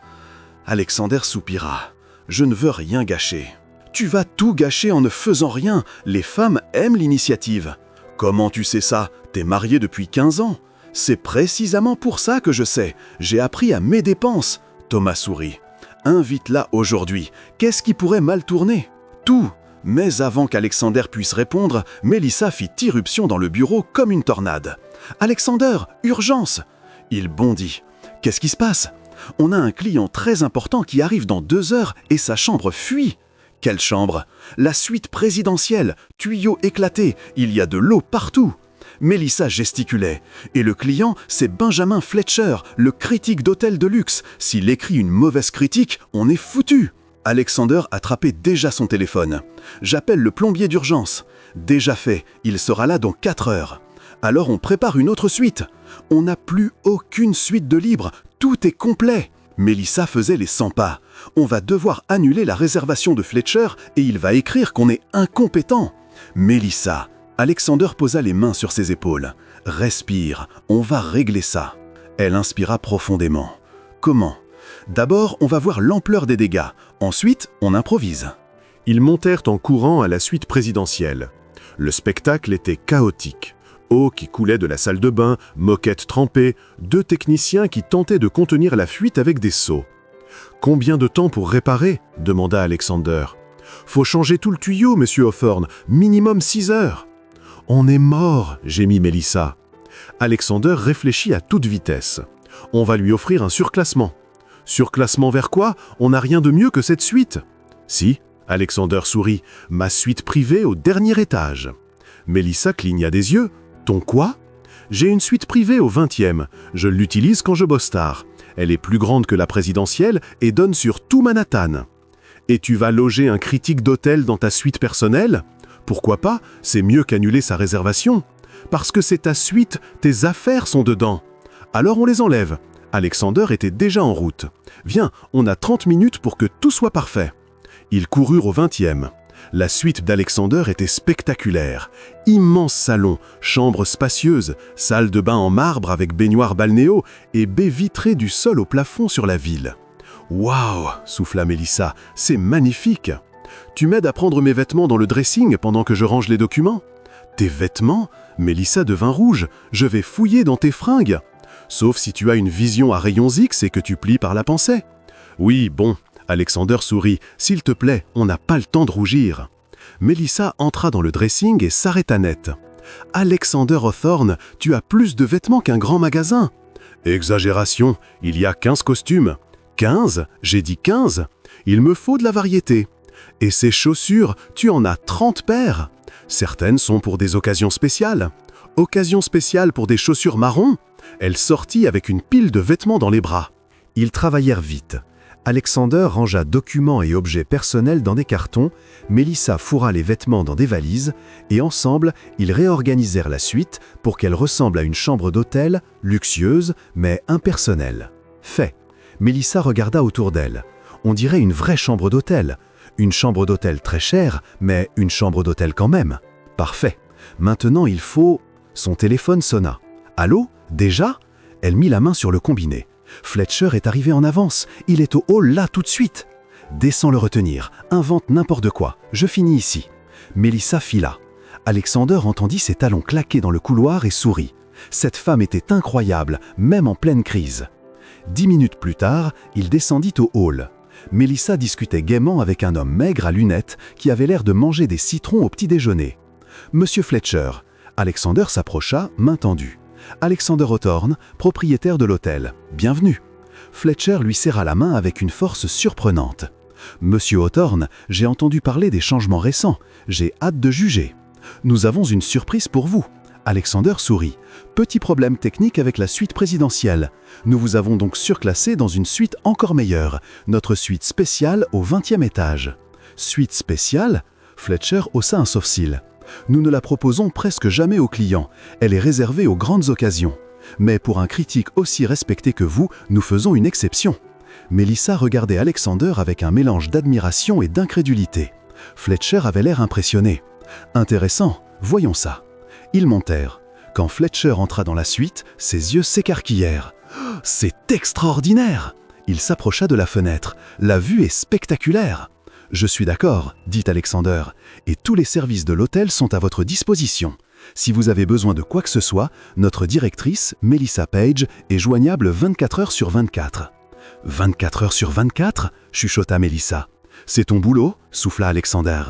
Alexander soupira. Je ne veux rien gâcher. Tu vas tout gâcher en ne faisant rien. Les femmes aiment l'initiative. Comment tu sais ça? T'es marié depuis 15 ans. C'est précisément pour ça que je sais. J'ai appris à mes dépenses. Thomas sourit. Invite-la aujourd'hui. Qu'est-ce qui pourrait mal tourner? Tout. Mais avant qu'Alexander puisse répondre, Mélissa fit irruption dans le bureau comme une tornade. Alexander, urgence! Il bondit. Qu'est-ce qui se passe? On a un client très important qui arrive dans 2 heures et sa chambre fuit. Quelle chambre? La suite présidentielle. Tuyaux éclatés. Il y a de l'eau partout. Mélissa gesticulait. Et le client, c'est Benjamin Fletcher, le critique d'hôtel de luxe. S'il écrit une mauvaise critique, on est foutu. Alexander attrapait déjà son téléphone. J'appelle le plombier d'urgence. Déjà fait, il sera là dans 4 heures. Alors on prépare une autre suite. On n'a plus aucune suite de libre, tout est complet. Mélissa faisait les 100 pas. On va devoir annuler la réservation de Fletcher et il va écrire qu'on est incompétent. Mélissa, Alexander posa les mains sur ses épaules. Respire, on va régler ça. Elle inspira profondément. Comment? D'abord, on va voir l'ampleur des dégâts. Ensuite, on improvise. Ils montèrent en courant à la suite présidentielle. Le spectacle était chaotique. Eau qui coulait de la salle de bain, moquettes trempées, 2 techniciens qui tentaient de contenir la fuite avec des seaux. « Combien de temps pour réparer ?» demanda Alexander. « Faut changer tout le tuyau, monsieur Hawthorne, minimum 6 heures. »« On est mort !» gémit Mélissa. Alexander réfléchit à toute vitesse. « On va lui offrir un surclassement. »« Surclassement vers quoi? On n'a rien de mieux que cette suite. »« Si, » Alexander sourit, « ma suite privée au dernier étage. » Mélissa cligna des yeux. « Ton quoi? » J'ai une suite privée au 20e. Je l'utilise quand je bosse tard. Elle est plus grande que la présidentielle et donne sur tout Manhattan. Et tu vas loger un critique d'hôtel dans ta suite personnelle? Pourquoi pas? C'est mieux qu'annuler sa réservation. Parce que c'est ta suite, tes affaires sont dedans. Alors on les enlève. Alexander était déjà en route. Viens, on a 30 minutes pour que tout soit parfait. Ils coururent au 20e. La suite d'Alexander était spectaculaire. Immense salon, chambre spacieuse, salle de bain en marbre avec baignoire balnéo et baies vitrées du sol au plafond sur la ville. « Waouh !» souffla Mélissa, « c'est magnifique !»« Tu m'aides à prendre mes vêtements dans le dressing pendant que je range les documents ?»« Tes vêtements ?» Mélissa devint rouge. « Je vais fouiller dans tes fringues. » Sauf si tu as une vision à rayons X et que tu plies par la pensée. « Oui, bon. » Alexander sourit. « S'il te plaît, on n'a pas le temps de rougir. » Mélissa entra dans le dressing et s'arrêta net. « Alexander Hawthorne, tu as plus de vêtements qu'un grand magasin. »« Exagération, il y a 15 costumes. »« 15 ? J'ai dit 15 ? Il me faut de la variété. »« Et ces chaussures, tu en as 30 paires. Certaines sont pour des occasions spéciales. »« Occasion spéciale pour des chaussures marron ?» Elle sortit avec une pile de vêtements dans les bras. Ils travaillèrent vite. Alexander rangea documents et objets personnels dans des cartons, Mélissa fourra les vêtements dans des valises, et ensemble, ils réorganisèrent la suite pour qu'elle ressemble à une chambre d'hôtel, luxueuse mais impersonnelle. Fait. Mélissa regarda autour d'elle. On dirait une vraie chambre d'hôtel. Une chambre d'hôtel très chère, mais une chambre d'hôtel quand même. Parfait. Maintenant, il faut... Son téléphone sonna. Allô? Déjà? Elle mit la main sur le combiné. Fletcher est arrivé en avance. Il est au hall là tout de suite. Descends le retenir. Invente n'importe quoi. Je finis ici. Mélissa fila. Alexander entendit ses talons claquer dans le couloir et sourit. Cette femme était incroyable, même en pleine crise. 10 minutes plus tard, il descendit au hall. Mélissa discutait gaiement avec un homme maigre à lunettes qui avait l'air de manger des citrons au petit déjeuner. « Monsieur Fletcher ». Alexander s'approcha, main tendue. « Alexander Hawthorne, propriétaire de l'hôtel. Bienvenue ». Fletcher lui serra la main avec une force surprenante. « Monsieur Hawthorne, j'ai entendu parler des changements récents. J'ai hâte de juger. Nous avons une surprise pour vous. » Alexander sourit. « Petit problème technique avec la suite présidentielle. Nous vous avons donc surclassé dans une suite encore meilleure, notre suite spéciale au 20e étage. » « Suite spéciale ?» Fletcher haussa un sourcil. « Nous ne la proposons presque jamais aux clients. Elle est réservée aux grandes occasions. Mais pour un critique aussi respecté que vous, nous faisons une exception. » Mélissa regardait Alexander avec un mélange d'admiration et d'incrédulité. Fletcher avait l'air impressionné. « Intéressant, voyons ça. » Ils montèrent. Quand Fletcher entra dans la suite, ses yeux s'écarquillèrent. « C'est extraordinaire !» Il s'approcha de la fenêtre. « La vue est spectaculaire !»« Je suis d'accord, » dit Alexander, « et tous les services de l'hôtel sont à votre disposition. Si vous avez besoin de quoi que ce soit, notre directrice, Melissa Page, est joignable 24 heures sur 24. » « 24 heures sur 24 » chuchota Mélissa. « C'est ton boulot » souffla Alexander.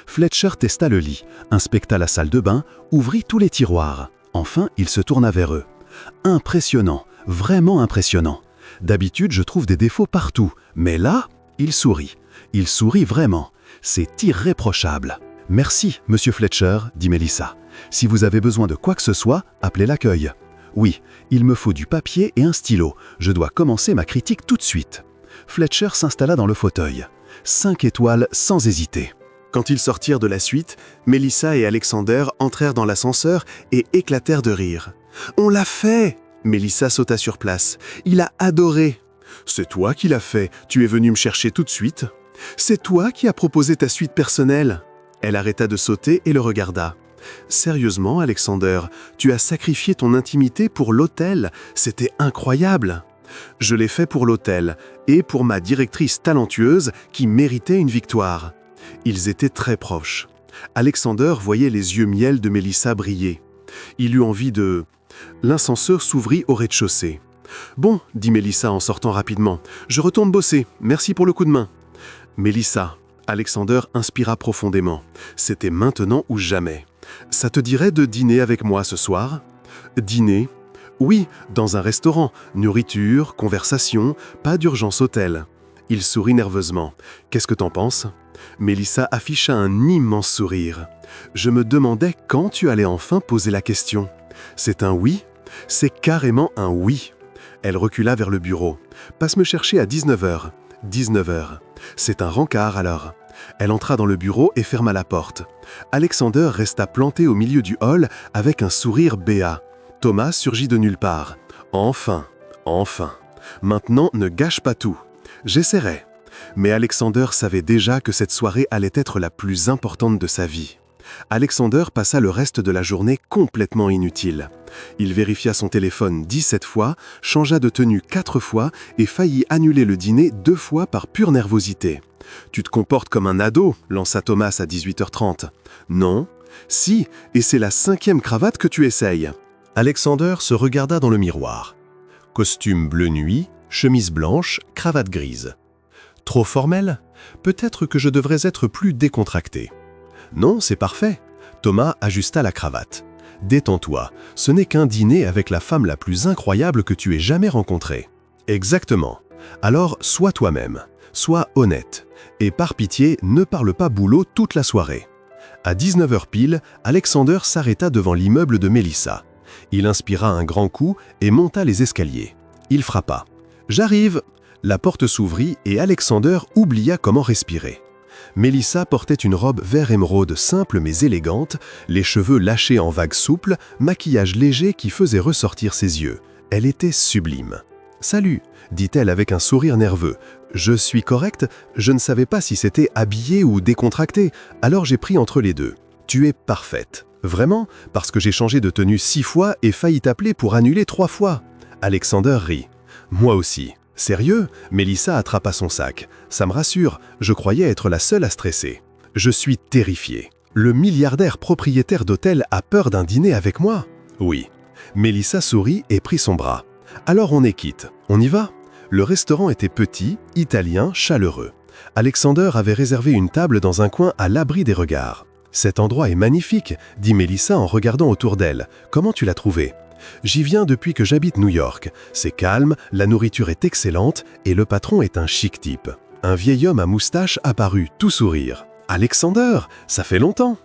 Fletcher testa le lit, inspecta la salle de bain, ouvrit tous les tiroirs. Enfin, il se tourna vers eux. « Impressionnant, vraiment impressionnant. D'habitude, je trouve des défauts partout, mais là, il sourit. Il sourit vraiment. C'est irréprochable. »« Merci, monsieur Fletcher, » dit Mélissa. « Si vous avez besoin de quoi que ce soit, appelez l'accueil. »« Oui, il me faut du papier et un stylo. Je dois commencer ma critique tout de suite. » Fletcher s'installa dans le fauteuil. 5 étoiles sans hésiter. Quand ils sortirent de la suite, Mélissa et Alexander entrèrent dans l'ascenseur et éclatèrent de rire. « On l'a fait !» Mélissa sauta sur place. « Il a adoré !»« C'est toi qui l'as fait, tu es venu me chercher tout de suite. »« C'est toi qui as proposé ta suite personnelle !» Elle arrêta de sauter et le regarda. « Sérieusement, Alexander, tu as sacrifié ton intimité pour l'hôtel, c'était incroyable !»« Je l'ai fait pour l'hôtel et pour ma directrice talentueuse qui méritait une victoire. » Ils étaient très proches. Alexander voyait les yeux miel de Mélissa briller. Il eut envie de... L'ascenseur s'ouvrit au rez-de-chaussée. « Bon, » dit Mélissa en sortant rapidement, « je retourne bosser, merci pour le coup de main. » « Mélissa » Alexander inspira profondément. C'était maintenant ou jamais. « Ça te dirait de dîner avec moi ce soir ?»« Dîner ?»« Oui, dans un restaurant. Nourriture, conversation, pas d'urgence hôtel. » Il sourit nerveusement. « Qu'est-ce que t'en penses ?» Mélissa afficha un immense sourire. « Je me demandais quand tu allais enfin poser la question. C'est un oui ? C'est carrément un oui. » Elle recula vers le bureau. « Passe me chercher à 19h. » 19h. C'est un rencard alors. Elle entra dans le bureau et ferma la porte. Alexander resta planté au milieu du hall avec un sourire béat. Thomas surgit de nulle part. « Enfin, enfin. Maintenant, ne gâche pas tout. J'essaierai. » Mais Alexander savait déjà que cette soirée allait être la plus importante de sa vie. Alexander passa le reste de la journée complètement inutile. Il vérifia son téléphone 17 fois, changea de tenue 4 fois et faillit annuler le dîner 2 fois par pure nervosité. « Tu te comportes comme un ado » lança Thomas à 18h30. « Non. Si, et c'est la 5e cravate que tu essayes. » Alexander se regarda dans le miroir. Costume bleu nuit, chemise blanche, cravate grise. Trop formel ? Peut-être que je devrais être plus décontracté. Non, c'est parfait. Thomas ajusta la cravate. Détends-toi, ce n'est qu'un dîner avec la femme la plus incroyable que tu aies jamais rencontrée. Exactement. Alors, sois toi-même, sois honnête. Et par pitié, ne parle pas boulot toute la soirée. À 19h pile, Alexander s'arrêta devant l'immeuble de Mélissa. Il inspira un grand coup et monta les escaliers. Il frappa. « J'arrive !» La porte s'ouvrit et Alexander oublia comment respirer. Mélissa portait une robe vert émeraude simple mais élégante, les cheveux lâchés en vagues souples, maquillage léger qui faisait ressortir ses yeux. Elle était sublime. Salut, dit-elle avec un sourire nerveux. Je suis correcte, je ne savais pas si c'était habillé ou décontracté, alors j'ai pris entre les deux. Tu es parfaite. Vraiment? Parce que j'ai changé de tenue 6 fois et failli t'appeler pour annuler 3 fois. Alexander rit. Moi aussi. Sérieux? Mélissa attrapa son sac. Ça me rassure, je croyais être la seule à stresser. Je suis terrifié. Le milliardaire propriétaire d'hôtel a peur d'un dîner avec moi? Oui. Mélissa sourit et prit son bras. Alors on est quitte. On y va? Le restaurant était petit, italien, chaleureux. Alexander avait réservé une table dans un coin à l'abri des regards. Cet endroit est magnifique, dit Mélissa en regardant autour d'elle. Comment tu l'as trouvé? J'y viens depuis que j'habite New York. C'est calme, la nourriture est excellente et le patron est un chic type. Un vieil homme à moustache apparut, tout sourire. Alexander, ça fait longtemps.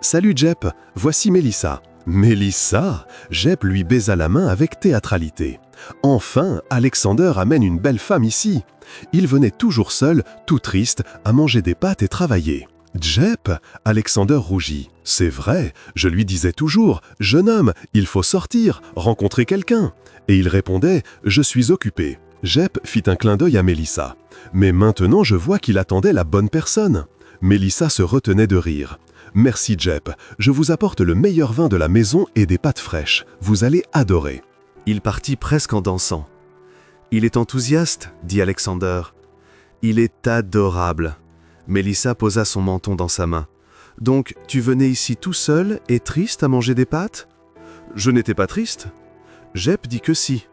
Salut Jep, voici Mélissa. Mélissa? Jep lui baisa la main avec théâtralité. Enfin, Alexander amène une belle femme ici. Il venait toujours seul, tout triste, à manger des pâtes et travailler. Jep, Alexander rougit. C'est vrai, je lui disais toujours, jeune homme, il faut sortir, rencontrer quelqu'un. Et il répondait, je suis occupé. Jep fit un clin d'œil à Mélissa. Mais maintenant je vois qu'il attendait la bonne personne. Mélissa se retenait de rire. Merci Jep, je vous apporte le meilleur vin de la maison et des pâtes fraîches. Vous allez adorer. Il partit presque en dansant. Il est enthousiaste, dit Alexander. Il est adorable. Mélissa posa son menton dans sa main. Donc, tu venais ici tout seul et triste à manger des pâtes? Je n'étais pas triste. Jep dit que si.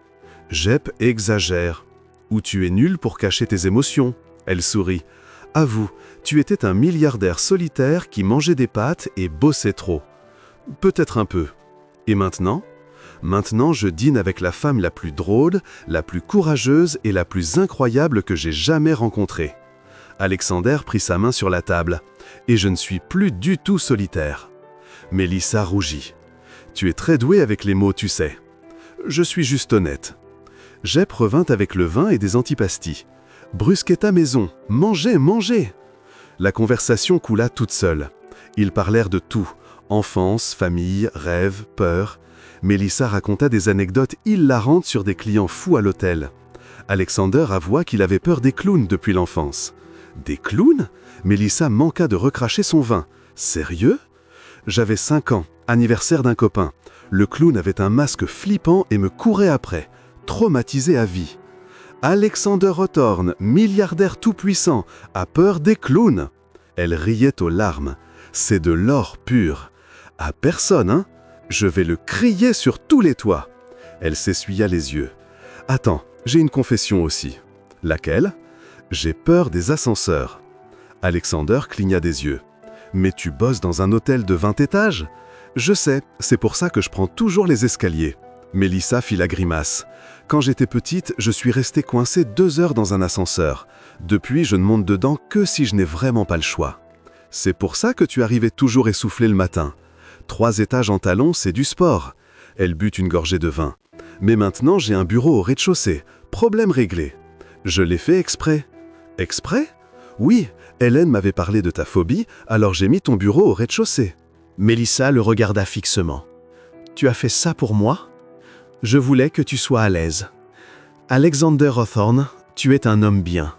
Jep exagère. Ou tu es nul pour cacher tes émotions. Elle sourit. Avoue, tu étais un milliardaire solitaire qui mangeait des pâtes et bossait trop. Peut-être un peu. Et maintenant? Maintenant, je dîne avec la femme la plus drôle, la plus courageuse et la plus incroyable que j'ai jamais rencontrée. Alexander prit sa main sur la table. Et je ne suis plus du tout solitaire. Mélissa rougit. Tu es très doué avec les mots, tu sais. Je suis juste honnête. Jep revint avec le vin et des antipasties. Brusquetta maison, mangez, mangez. La conversation coula toute seule. Ils parlèrent de tout. Enfance, famille, rêves, peur. Mélissa raconta des anecdotes hilarantes sur des clients fous à l'hôtel. Alexander avoua qu'il avait peur des clowns depuis l'enfance. Des clowns? Mélissa manqua de recracher son vin. Sérieux? J'avais 5 ans, anniversaire d'un copain. Le clown avait un masque flippant et me courait après, traumatisé à vie. Alexander Hawthorne, milliardaire tout-puissant, a peur des clowns. Elle riait aux larmes. C'est de l'or pur. À personne, hein? Je vais le crier sur tous les toits. Elle s'essuya les yeux. Attends, j'ai une confession aussi. Laquelle? J'ai peur des ascenseurs. Alexander cligna des yeux. Mais tu bosses dans un hôtel de 20 étages? Je sais, c'est pour ça que je prends toujours les escaliers. Mélissa fit la grimace. Quand j'étais petite, je suis restée coincée 2 heures dans un ascenseur. Depuis, je ne monte dedans que si je n'ai vraiment pas le choix. C'est pour ça que tu arrivais toujours essoufflé le matin. 3 étages en talons, c'est du sport. Elle but une gorgée de vin. Mais maintenant, j'ai un bureau au rez-de-chaussée. Problème réglé. Je l'ai fait exprès. Exprès? Oui, Hélène m'avait parlé de ta phobie, alors j'ai mis ton bureau au rez-de-chaussée. Mélissa le regarda fixement. Tu as fait ça pour moi? Je voulais que tu sois à l'aise. Alexander Hawthorne, tu es un homme bien.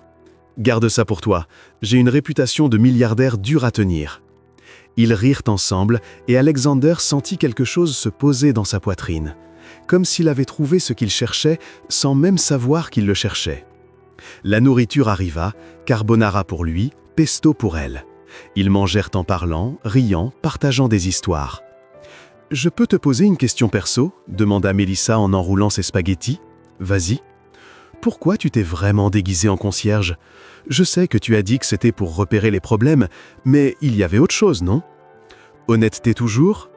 Garde ça pour toi, j'ai une réputation de milliardaire dure à tenir. Ils rirent ensemble et Alexander sentit quelque chose se poser dans sa poitrine, comme s'il avait trouvé ce qu'il cherchait sans même savoir qu'il le cherchait. La nourriture arriva, carbonara pour lui, pesto pour elle. Ils mangèrent en parlant, riant, partageant des histoires. « Je peux te poser une question perso ?» demanda Mélissa en enroulant ses spaghettis. « Vas-y. Pourquoi tu t'es vraiment déguisée en concierge? Je sais que tu as dit que c'était pour repérer les problèmes, mais il y avait autre chose, non? » Honnêteté toujours?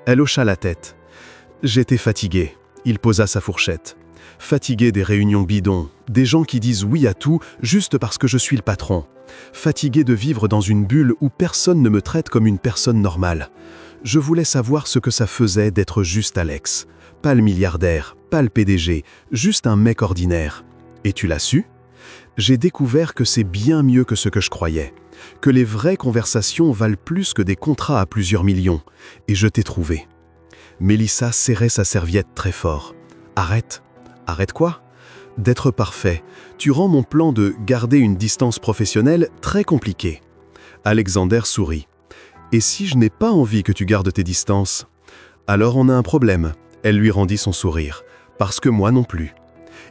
Elle hocha la tête. « J'étais fatigué. » Il posa sa fourchette. « Fatigué des réunions bidons, des gens qui disent oui à tout juste parce que je suis le patron. Fatigué de vivre dans une bulle où personne ne me traite comme une personne normale. Je voulais savoir ce que ça faisait d'être juste Alex. Pas le milliardaire, pas le PDG, juste un mec ordinaire. Et tu l'as su? J'ai découvert que c'est bien mieux que ce que je croyais. Que les vraies conversations valent plus que des contrats à plusieurs millions. Et je t'ai trouvé. » Mélissa serrait sa serviette très fort. « Arrête. Arrête quoi? d'être parfait. Tu rends mon plan de garder une distance professionnelle très compliqué. Alexander sourit. Et si je n'ai pas envie que tu gardes tes distances? Alors on a un problème. Elle lui rendit son sourire. Parce que moi non plus.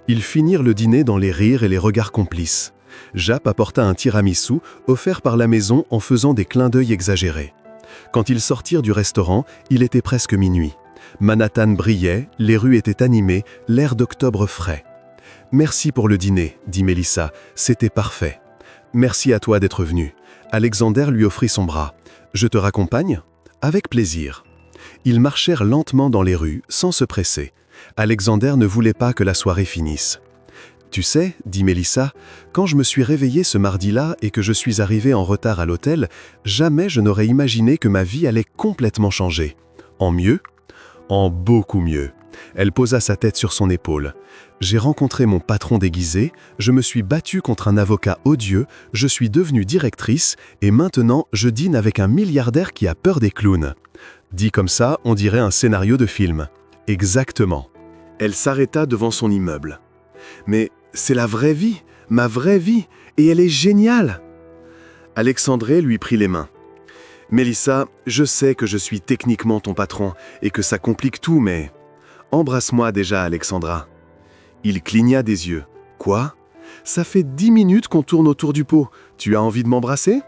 Ils finirent le dîner dans les rires et les regards complices. Japp apporta un tiramisu offert par la maison en faisant des clins d'œil exagérés. Quand ils sortirent du restaurant, il était presque minuit. Manhattan brillait, les rues étaient animées, l'air d'octobre frais. « Merci pour le dîner », dit Melissa, « c'était parfait. »« Merci à toi d'être venu. » Alexander lui offrit son bras. « Je te raccompagne ?»« Avec plaisir. » Ils marchèrent lentement dans les rues, sans se presser. Alexander ne voulait pas que la soirée finisse. « Tu sais, » dit Melissa, « quand je me suis réveillée ce mardi-là et que je suis arrivée en retard à l'hôtel, jamais je n'aurais imaginé que ma vie allait complètement changer. En mieux ? En beaucoup mieux. » Elle posa sa tête sur son épaule. « J'ai rencontré mon patron déguisé, je me suis battue contre un avocat odieux, je suis devenue directrice et maintenant je dîne avec un milliardaire qui a peur des clowns. » Dit comme ça, on dirait un scénario de film. Exactement. Elle s'arrêta devant son immeuble. « Mais c'est la vraie vie, ma vraie vie, et elle est géniale !» Alexandre lui prit les mains. « Melissa, je sais que je suis techniquement ton patron et que ça complique tout, mais... Embrasse-moi déjà, Alexandra. » Il cligna des yeux. « Quoi ? Ça fait 10 minutes qu'on tourne autour du pot. Tu as envie de m'embrasser ? » ?»«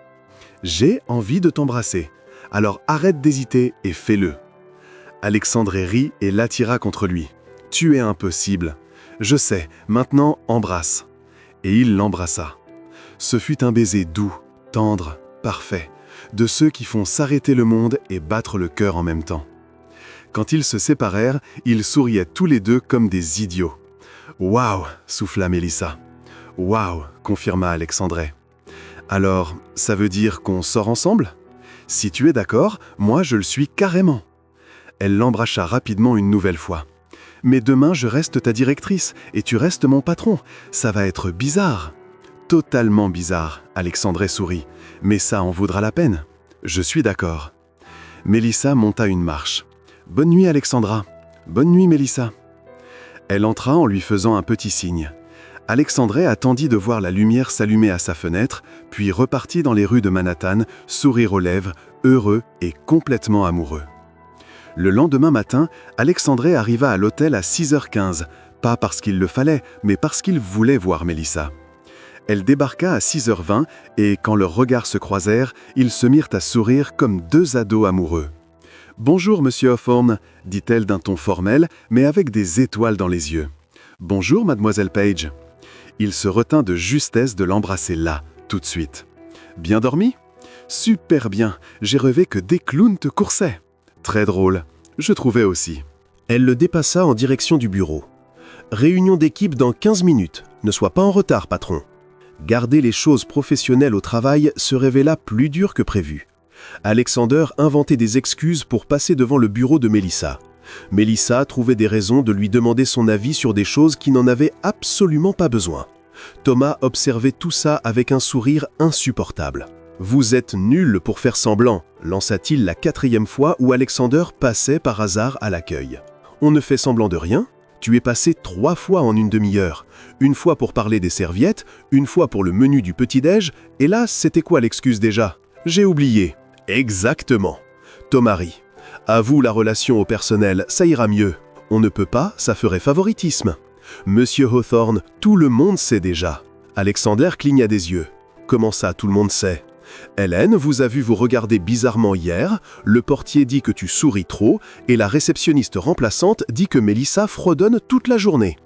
J'ai envie de t'embrasser. Alors arrête d'hésiter et fais-le. » Alexandre rit et l'attira contre lui. « Tu es impossible. Je sais, maintenant embrasse. » Et il l'embrassa. Ce fut un baiser doux, tendre, parfait, de ceux qui font s'arrêter le monde et battre le cœur en même temps. Quand ils se séparèrent, ils souriaient tous les deux comme des idiots. « Waouh !» souffla Melissa. « Waouh !» confirma Alexandre. « Alors, ça veut dire qu'on sort ensemble ? Si tu es d'accord, moi je le suis carrément. » Elle l'embrassa rapidement une nouvelle fois. « Mais demain je reste ta directrice et tu restes mon patron. Ça va être bizarre. » « Totalement bizarre, » Alexandre sourit. « Mais ça en vaudra la peine. Je suis d'accord. » Melissa monta une marche. « Bonne nuit Alexandra. Bonne nuit Melissa. » Elle entra en lui faisant un petit signe. Alexandre attendit de voir la lumière s'allumer à sa fenêtre, puis repartit dans les rues de Manhattan, sourire aux lèvres, heureux et complètement amoureux. Le lendemain matin, Alexandre arriva à l'hôtel à 6h15, pas parce qu'il le fallait, mais parce qu'il voulait voir Melissa. Elle débarqua à 6h20 et quand leurs regards se croisèrent, ils se mirent à sourire comme deux ados amoureux. « Bonjour, monsieur Hawthorne », dit-elle d'un ton formel, mais avec des étoiles dans les yeux. « Bonjour, mademoiselle Page. » Il se retint de justesse de l'embrasser là, tout de suite. « Bien dormi ? » ?»« Super bien, j'ai rêvé que des clowns te coursaient. »« Très drôle, je trouvais aussi. » Elle le dépassa en direction du bureau. « Réunion d'équipe dans 15 minutes. Ne sois pas en retard, patron. » Garder les choses professionnelles au travail se révéla plus dur que prévu. Alexander inventait des excuses pour passer devant le bureau de Melissa. Melissa trouvait des raisons de lui demander son avis sur des choses qui n'en avaient absolument pas besoin. Thomas observait tout ça avec un sourire insupportable. « Vous êtes nul pour faire semblant », lança-t-il la 4e fois où Alexander passait par hasard à l'accueil. « On ne fait semblant de rien ? Tu es passé 3 fois en une demi-heure. Une fois pour parler des serviettes, une fois pour le menu du petit-déj, et là, c'était quoi l'excuse déjà ? J'ai oublié. » Exactement. Thomas rit. « À vous la relation au personnel, ça ira mieux. On ne peut pas, ça ferait favoritisme. Monsieur Hawthorne, tout le monde sait déjà. » Alexander cligna des yeux. « Comment ça, tout le monde sait ? Hélène vous a vu vous regarder bizarrement hier, le portier dit que tu souris trop, et la réceptionniste remplaçante dit que Melissa fredonne toute la journée. »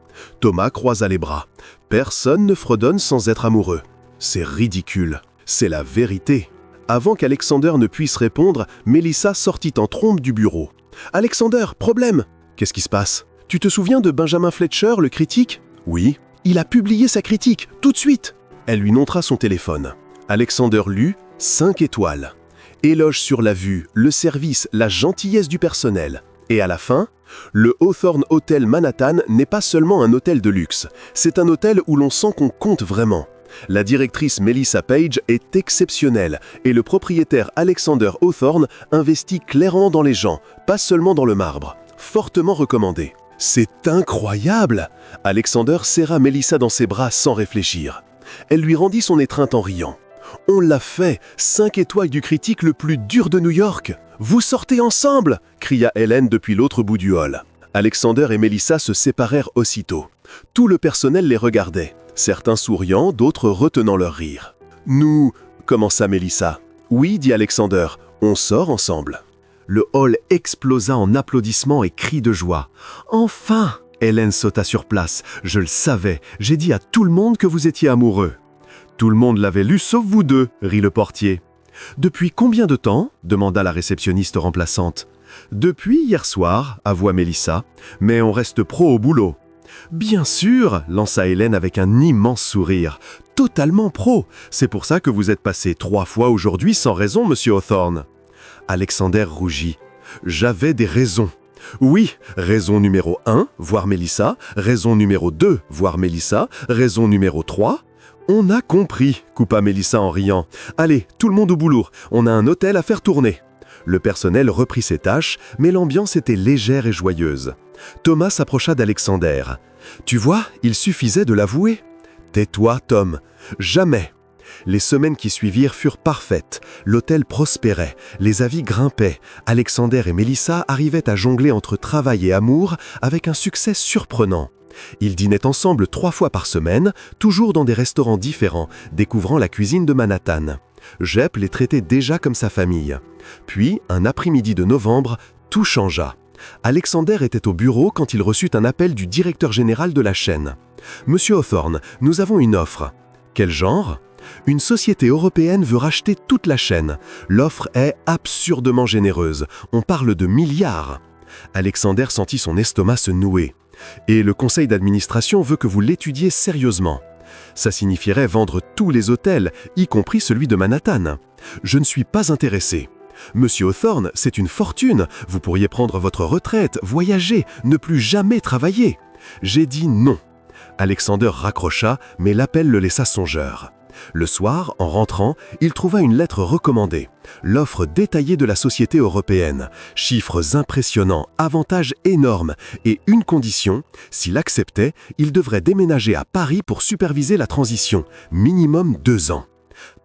Thomas croisa les bras. « Personne ne fredonne sans être amoureux. C'est ridicule. C'est la vérité. » Avant qu'Alexander ne puisse répondre, Melissa sortit en trombe du bureau. « Alexander, problème !»« Qu'est-ce qui se passe ? Tu te souviens de Benjamin Fletcher, le critique ? » ?»« Oui. »« Il a publié sa critique, tout de suite !» Elle lui montra son téléphone. Alexander lut 5 étoiles. Éloge sur la vue, le service, la gentillesse du personnel. Et à la fin, le Hawthorne Hotel Manhattan n'est pas seulement un hôtel de luxe. C'est un hôtel où l'on sent qu'on compte vraiment. La directrice Melissa Page est exceptionnelle et le propriétaire Alexander Hawthorne investit clairement dans les gens, pas seulement dans le marbre. Fortement recommandé. C'est incroyable! Alexander serra Mélissa dans ses bras sans réfléchir. Elle lui rendit son étreinte en riant. On l'a fait, 5 étoiles du critique le plus dur de New York. Vous sortez ensemble, cria Hélène depuis l'autre bout du hall. Alexander et Mélissa se séparèrent aussitôt. Tout le personnel les regardait, certains souriant, d'autres retenant leur rire. Nous, commença Mélissa. Oui, dit Alexander, on sort ensemble. Le hall explosa en applaudissements et cris de joie. Enfin! Hélène sauta sur place. Je le savais, j'ai dit à tout le monde que vous étiez amoureux. Tout le monde l'avait lu sauf vous deux, rit le portier. Depuis combien de temps? Demanda la réceptionniste remplaçante. Depuis hier soir, avoua Mélissa, mais on reste pro au boulot. Bien sûr, lança Hélène avec un immense sourire. Totalement pro. C'est pour ça que vous êtes passé 3 fois aujourd'hui sans raison, monsieur Hawthorne. Alexander rougit. J'avais des raisons. Oui, raison numéro 1, voir Mélissa. Raison numéro 2, voir Mélissa. Raison numéro 3. On a compris, coupa Mélissa en riant. Allez, tout le monde au boulot, on a un hôtel à faire tourner. Le personnel reprit ses tâches, mais l'ambiance était légère et joyeuse. Thomas s'approcha d'Alexander. Tu vois, il suffisait de l'avouer. Tais-toi, Tom. Jamais. Les semaines qui suivirent furent parfaites. L'hôtel prospérait, les avis grimpaient. Alexander et Mélissa arrivaient à jongler entre travail et amour avec un succès surprenant. Ils dînaient ensemble 3 fois par semaine, toujours dans des restaurants différents, découvrant la cuisine de Manhattan. Jep les traitait déjà comme sa famille. Puis, un après-midi de novembre, tout changea. Alexander était au bureau quand il reçut un appel du directeur général de la chaîne. « Monsieur Hawthorne, nous avons une offre. » « Quel genre ? » « Une société européenne veut racheter toute la chaîne. L'offre est absurdement généreuse. On parle de milliards. » Alexander sentit son estomac se nouer. « Et le conseil d'administration veut que vous l'étudiez sérieusement. Ça signifierait vendre tous les hôtels, y compris celui de Manhattan. Je ne suis pas intéressé. Monsieur Hawthorne, c'est une fortune. Vous pourriez prendre votre retraite, voyager, ne plus jamais travailler. » J'ai dit non. Alexander raccrocha, mais l'appel le laissa songeur. Le soir, en rentrant, il trouva une lettre recommandée. L'offre détaillée de la société européenne. Chiffres impressionnants, avantages énormes et une condition, s'il acceptait, il devrait déménager à Paris pour superviser la transition, minimum 2 ans.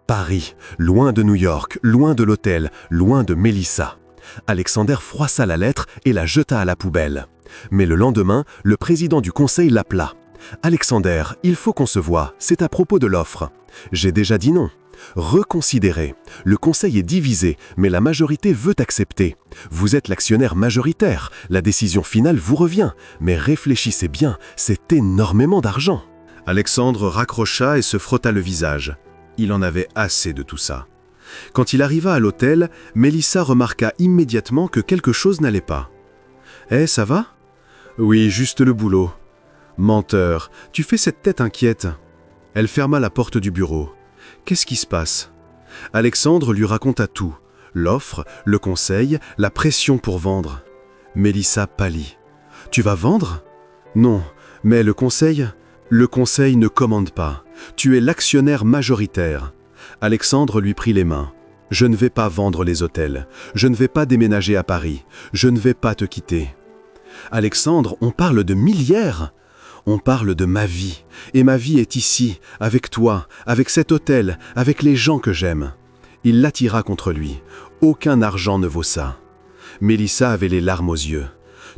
Paris, loin de New York, loin de l'hôtel, loin de Mélissa. Alexander froissa la lettre et la jeta à la poubelle. Mais le lendemain, le président du conseil l'appela. « Alexander, il faut qu'on se voie, c'est à propos de l'offre. » J'ai déjà dit non. Reconsidérez. Le conseil est divisé, mais la majorité veut accepter. Vous êtes l'actionnaire majoritaire, la décision finale vous revient, mais réfléchissez bien, c'est énormément d'argent. Alexandre raccrocha et se frotta le visage. Il en avait assez de tout ça. Quand il arriva à l'hôtel, Mélissa remarqua immédiatement que quelque chose n'allait pas. « Eh, ça va ? » ?»« Oui, juste le boulot. »« Menteur, tu fais cette tête inquiète. » Elle ferma la porte du bureau. « Qu'est-ce qui se passe ?» Alexandre lui raconta tout. L'offre, le conseil, la pression pour vendre. Mélissa pâlit. « Tu vas vendre ?»« Non, mais le conseil ne commande pas. Tu es l'actionnaire majoritaire. » Alexandre lui prit les mains. « Je ne vais pas vendre les hôtels. Je ne vais pas déménager à Paris. Je ne vais pas te quitter. »« Alexandre, on parle de milliards !» On parle de ma vie, et ma vie est ici, avec toi, avec cet hôtel, avec les gens que j'aime. Il l'attira contre lui. Aucun argent ne vaut ça. Mélissa avait les larmes aux yeux.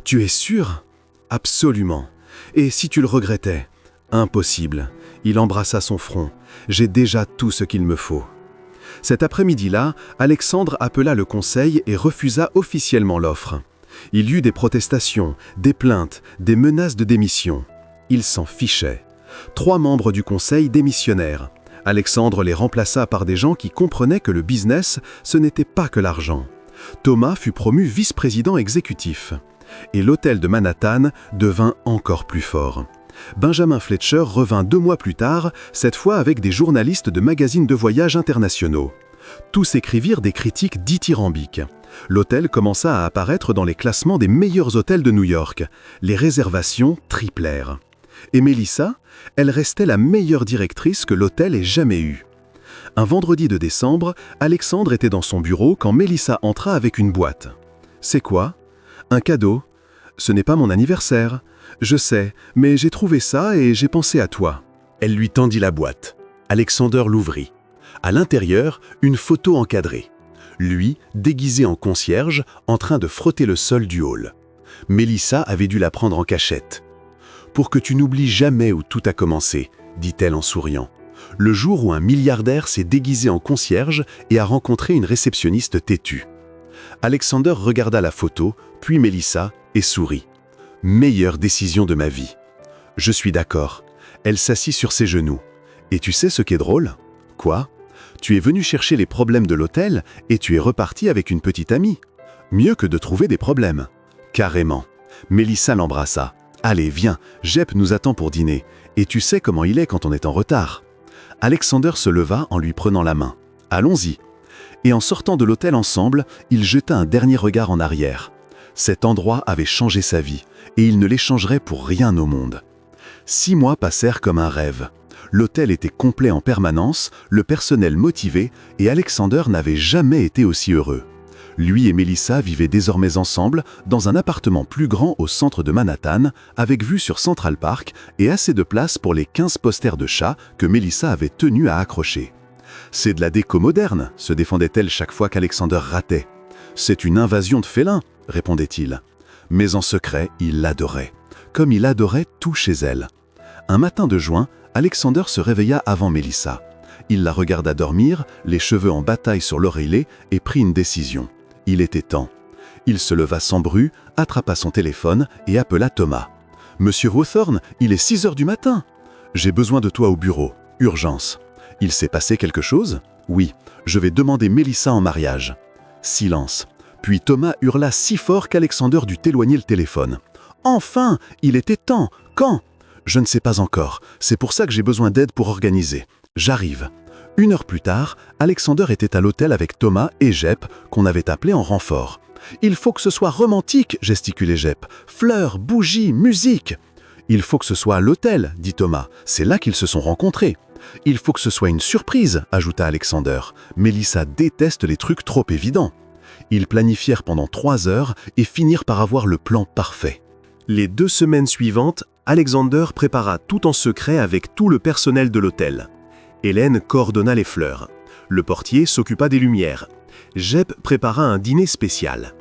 Tu es sûr ? Absolument. Et si tu le regrettais ? Impossible. Il embrassa son front. J'ai déjà tout ce qu'il me faut. Cet après-midi-là, Alexandre appela le conseil et refusa officiellement l'offre. Il y eut des protestations, des plaintes, des menaces de démission. Il s'en fichait. 3 membres du conseil démissionnèrent. Alexandre les remplaça par des gens qui comprenaient que le business, ce n'était pas que l'argent. Thomas fut promu vice-président exécutif. Et l'hôtel de Manhattan devint encore plus fort. Benjamin Fletcher revint 2 mois plus tard, cette fois avec des journalistes de magazines de voyage internationaux. Tous écrivirent des critiques dithyrambiques. L'hôtel commença à apparaître dans les classements des meilleurs hôtels de New York. Les réservations triplèrent. Et Mélissa, elle restait la meilleure directrice que l'hôtel ait jamais eue. Un vendredi de décembre, Alexandre était dans son bureau quand Mélissa entra avec une boîte. « C'est quoi ? Un cadeau ? Ce n'est pas mon anniversaire. Je sais, mais j'ai trouvé ça et j'ai pensé à toi. » Elle lui tendit la boîte. Alexander l'ouvrit. À l'intérieur, une photo encadrée. Lui, déguisé en concierge, en train de frotter le sol du hall. Mélissa avait dû la prendre en cachette. « Pour que tu n'oublies jamais où tout a commencé », dit-elle en souriant. « Le jour où un milliardaire s'est déguisé en concierge et a rencontré une réceptionniste têtue. » Alexander regarda la photo, puis Mélissa, et sourit. « Meilleure décision de ma vie. » « Je suis d'accord. » Elle s'assit sur ses genoux. « Et tu sais ce qui est drôle ? » ?»« Quoi ? Tu es venu chercher les problèmes de l'hôtel et tu es reparti avec une petite amie. Mieux que de trouver des problèmes. » « Carrément. » Mélissa l'embrassa. « Allez, viens, Jep nous attend pour dîner. Et tu sais comment il est quand on est en retard. » Alexander se leva en lui prenant la main. « Allons-y. » Et en sortant de l'hôtel ensemble, il jeta un dernier regard en arrière. Cet endroit avait changé sa vie, et il ne l'échangerait pour rien au monde. 6 mois passèrent comme un rêve. L'hôtel était complet en permanence, le personnel motivé, et Alexander n'avait jamais été aussi heureux. Lui et Mélissa vivaient désormais ensemble dans un appartement plus grand au centre de Manhattan, avec vue sur Central Park et assez de place pour les 15 posters de chats que Mélissa avait tenu à accrocher. « C'est de la déco moderne », se défendait-elle chaque fois qu'Alexander ratait. « C'est une invasion de félins », répondait-il. Mais en secret, il l'adorait, comme il adorait tout chez elle. Un matin de juin, Alexander se réveilla avant Mélissa. Il la regarda dormir, les cheveux en bataille sur l'oreiller, et prit une décision. Il était temps. Il se leva sans bruit, attrapa son téléphone et appela Thomas. « Monsieur Hawthorne, il est 6 heures du matin. J'ai besoin de toi au bureau. Urgence. » « Il s'est passé quelque chose ? » ?»« Oui, je vais demander Mélissa en mariage. » Silence. Puis Thomas hurla si fort qu'Alexander dut éloigner le téléphone. « Enfin, il était temps. Quand ? » ?»« Je ne sais pas encore. C'est pour ça que j'ai besoin d'aide pour organiser. J'arrive. » 1 heure plus tard, Alexander était à l'hôtel avec Thomas et Jep, qu'on avait appelé en renfort. « Il faut que ce soit romantique, » gesticulait Jep. « Fleurs, bougies, musique. »« Il faut que ce soit à l'hôtel, » dit Thomas. « C'est là qu'ils se sont rencontrés. »« Il faut que ce soit une surprise, » ajouta Alexander. « Mélissa déteste les trucs trop évidents. » Ils planifièrent pendant 3 heures et finirent par avoir le plan parfait. Les 2 semaines suivantes, Alexander prépara tout en secret avec tout le personnel de l'hôtel. Hélène coordonna les fleurs. Le portier s'occupa des lumières. Jep prépara un dîner spécial.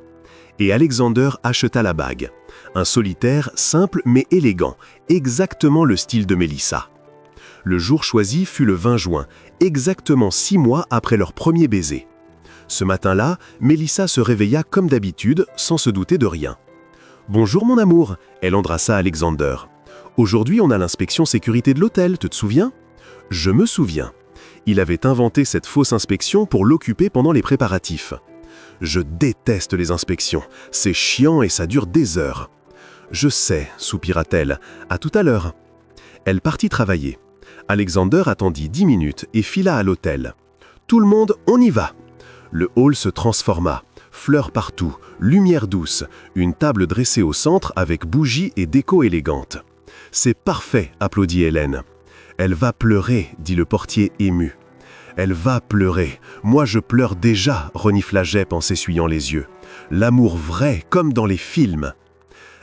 Et Alexander acheta la bague. Un solitaire simple mais élégant, exactement le style de Mélissa. Le jour choisi fut le 20 juin, exactement 6 mois après leur premier baiser. Ce matin-là, Mélissa se réveilla comme d'habitude, sans se douter de rien. « Bonjour mon amour !» Elle embrassa Alexander. « Aujourd'hui, on a l'inspection sécurité de l'hôtel, te souviens ?» « Je me souviens. Il avait inventé cette fausse inspection pour l'occuper pendant les préparatifs. Je déteste les inspections, c'est chiant et ça dure des heures. »« Je sais, » soupira-t-elle, « à tout à l'heure. » Elle partit travailler. Alexander attendit 10 minutes et fila à l'hôtel. « Tout le monde, on y va !» Le hall se transforma. Fleurs partout, lumière douce, une table dressée au centre avec bougies et déco élégante. « C'est parfait !» applaudit Hélène. « Elle va pleurer !» dit le portier ému. « Elle va pleurer. Moi je pleure déjà !» renifla Jep en s'essuyant les yeux. « L'amour vrai, comme dans les films !»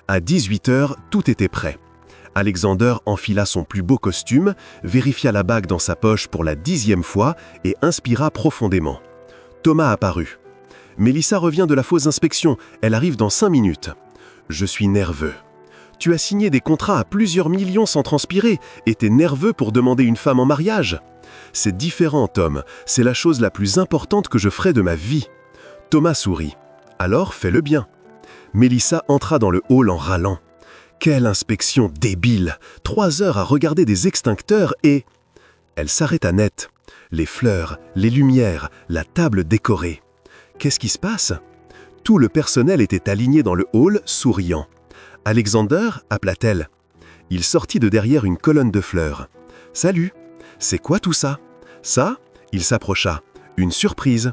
À 18 heures, tout était prêt. Alexander enfila son plus beau costume, vérifia la bague dans sa poche pour la 10e fois et inspira profondément. Thomas apparut. « Mélissa revient de la fausse inspection, elle arrive dans 5 minutes. »« Je suis nerveux. »« Tu as signé des contrats à plusieurs millions sans transpirer et t'es nerveux pour demander une femme en mariage. C'est différent, Tom, c'est la chose la plus importante que je ferai de ma vie. » Thomas sourit. « Alors, fais-le bien. » Mélissa entra dans le hall en râlant. Quelle inspection débile! 3 heures à regarder des extincteurs et... Elle s'arrêta net. Les fleurs, les lumières, la table décorée. Qu'est-ce qui se passe? Tout le personnel était aligné dans le hall, souriant. « Alexander » appela-t-elle. Il sortit de derrière une colonne de fleurs. « Salut! C'est quoi tout ça? » Ça? Il s'approcha. « Une surprise. »«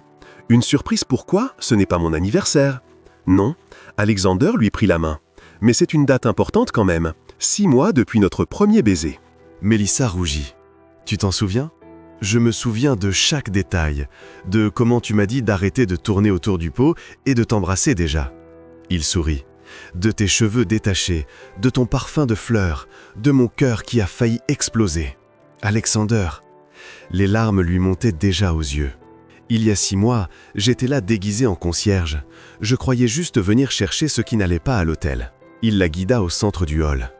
Une surprise pourquoi? Ce n'est pas mon anniversaire. » Non. Alexander lui prit la main. « Mais c'est une date importante quand même. 6 mois depuis notre premier baiser. » Mélissa rougit. « Tu t'en souviens ? Je me souviens de chaque détail, de comment tu m'as dit d'arrêter de tourner autour du pot et de t'embrasser déjà. » Il sourit. de tes cheveux détachés, de ton parfum de fleurs, de mon cœur qui a failli exploser. Alexander, les larmes lui montaient déjà aux yeux. Il y a 6 mois, j'étais là déguisé en concierge. Je croyais juste venir chercher ce qui n'allait pas à l'hôtel. Il la guida au centre du hall.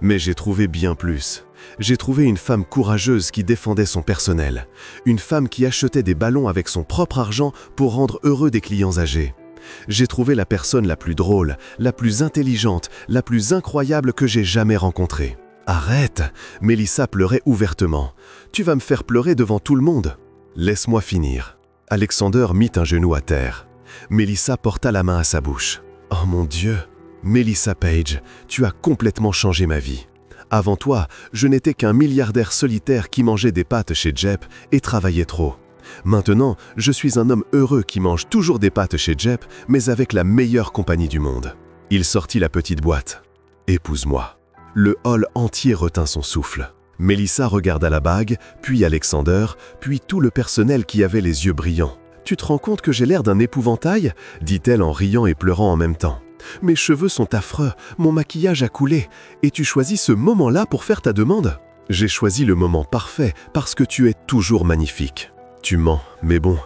Mais j'ai trouvé bien plus. J'ai trouvé une femme courageuse qui défendait son personnel. Une femme qui achetait des ballons avec son propre argent pour rendre heureux des clients âgés. J'ai trouvé la personne la plus drôle, la plus intelligente, la plus incroyable que j'ai jamais rencontrée. Arrête! Mélissa pleurait ouvertement. Tu vas me faire pleurer devant tout le monde. Laisse-moi finir. Alexander mit un genou à terre. Mélissa porta la main à sa bouche. Oh mon Dieu! Mélissa Page, tu as complètement changé ma vie. Avant toi, je n'étais qu'un milliardaire solitaire qui mangeait des pâtes chez Jep et travaillait trop. Maintenant, je suis un homme heureux qui mange toujours des pâtes chez Jep, mais avec la meilleure compagnie du monde. Il sortit la petite boîte. Épouse-moi. Le hall entier retint son souffle. Mélissa regarda la bague, puis Alexander, puis tout le personnel qui avait les yeux brillants. « Tu te rends compte que j'ai l'air d'un épouvantail ?» dit-elle en riant et pleurant en même temps. « Mes cheveux sont affreux, mon maquillage a coulé, et tu choisis ce moment-là pour faire ta demande ?»« J'ai choisi le moment parfait parce que tu es toujours magnifique. » « Tu mens, mais bon. »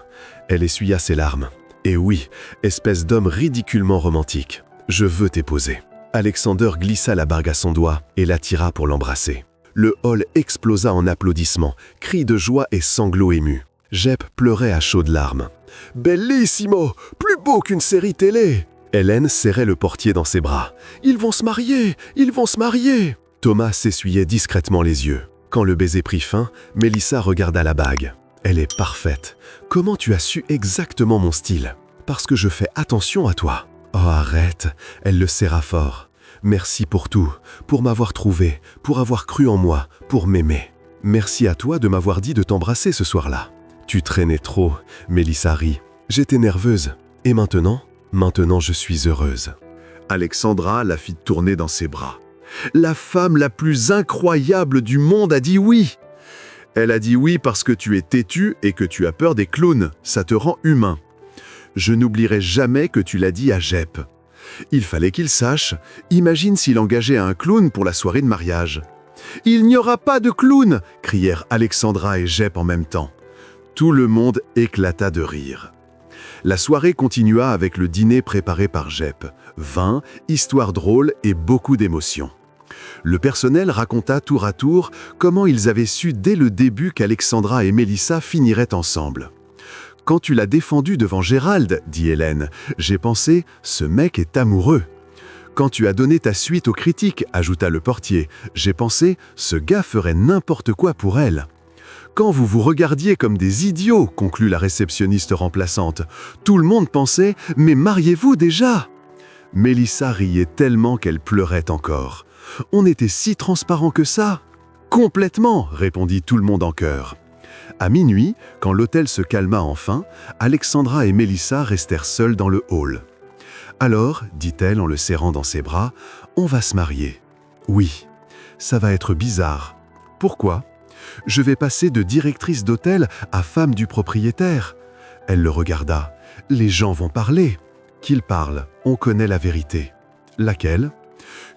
Elle essuya ses larmes. « Et oui, espèce d'homme ridiculement romantique. Je veux t'épouser. » Alexander glissa la bague à son doigt et l'attira pour l'embrasser. Le hall explosa en applaudissements, cris de joie et sanglots émus. Jep pleurait à chaudes larmes. « Bellissimo! Plus beau qu'une série télé !» Hélène serrait le portier dans ses bras. « Ils vont se marier! Ils vont se marier !» Thomas s'essuyait discrètement les yeux. Quand le baiser prit fin, Mélissa regarda la bague. « Elle est parfaite. Comment tu as su exactement mon style? Parce que je fais attention à toi. » « Oh, arrête !» Elle le serra fort. « Merci pour tout, pour m'avoir trouvé, pour avoir cru en moi, pour m'aimer. Merci à toi de m'avoir dit de t'embrasser ce soir-là. » « Tu traînais trop, » Mélissa rit. « J'étais nerveuse. Et maintenant? Maintenant, je suis heureuse. » Alexandra la fit tourner dans ses bras. « La femme la plus incroyable du monde a dit oui !» Elle a dit oui parce que tu es têtu et que tu as peur des clowns. Ça te rend humain. Je n'oublierai jamais que tu l'as dit à Jep. Il fallait qu'il sache. Imagine s'il engageait un clown pour la soirée de mariage. « Il n'y aura pas de clown !» crièrent Alexandra et Jep en même temps. Tout le monde éclata de rire. La soirée continua avec le dîner préparé par Jep. Vin, histoires drôles et beaucoup d'émotions. Le personnel raconta tour à tour comment ils avaient su dès le début qu'Alexandra et Mélissa finiraient ensemble. « Quand tu l'as défendu devant Gérald, dit Hélène, j'ai pensé, ce mec est amoureux. Quand tu as donné ta suite aux critiques, ajouta le portier, j'ai pensé, ce gars ferait n'importe quoi pour elle. Quand vous vous regardiez comme des idiots, conclut la réceptionniste remplaçante, tout le monde pensait, mais mariez-vous déjà ?» Mélissa riait tellement qu'elle pleurait encore. « On était si transparent que ça ?»« Complètement !» répondit tout le monde en chœur. À minuit, quand l'hôtel se calma enfin, Alexandra et Mélissa restèrent seules dans le hall. « Alors, dit-elle en le serrant dans ses bras, on va se marier. »« Oui, ça va être bizarre. »« Pourquoi ? » ?»« Je vais passer de directrice d'hôtel à femme du propriétaire. » Elle le regarda. « Les gens vont parler. »« Qu'ils parlent, on connaît la vérité. »« Laquelle ? »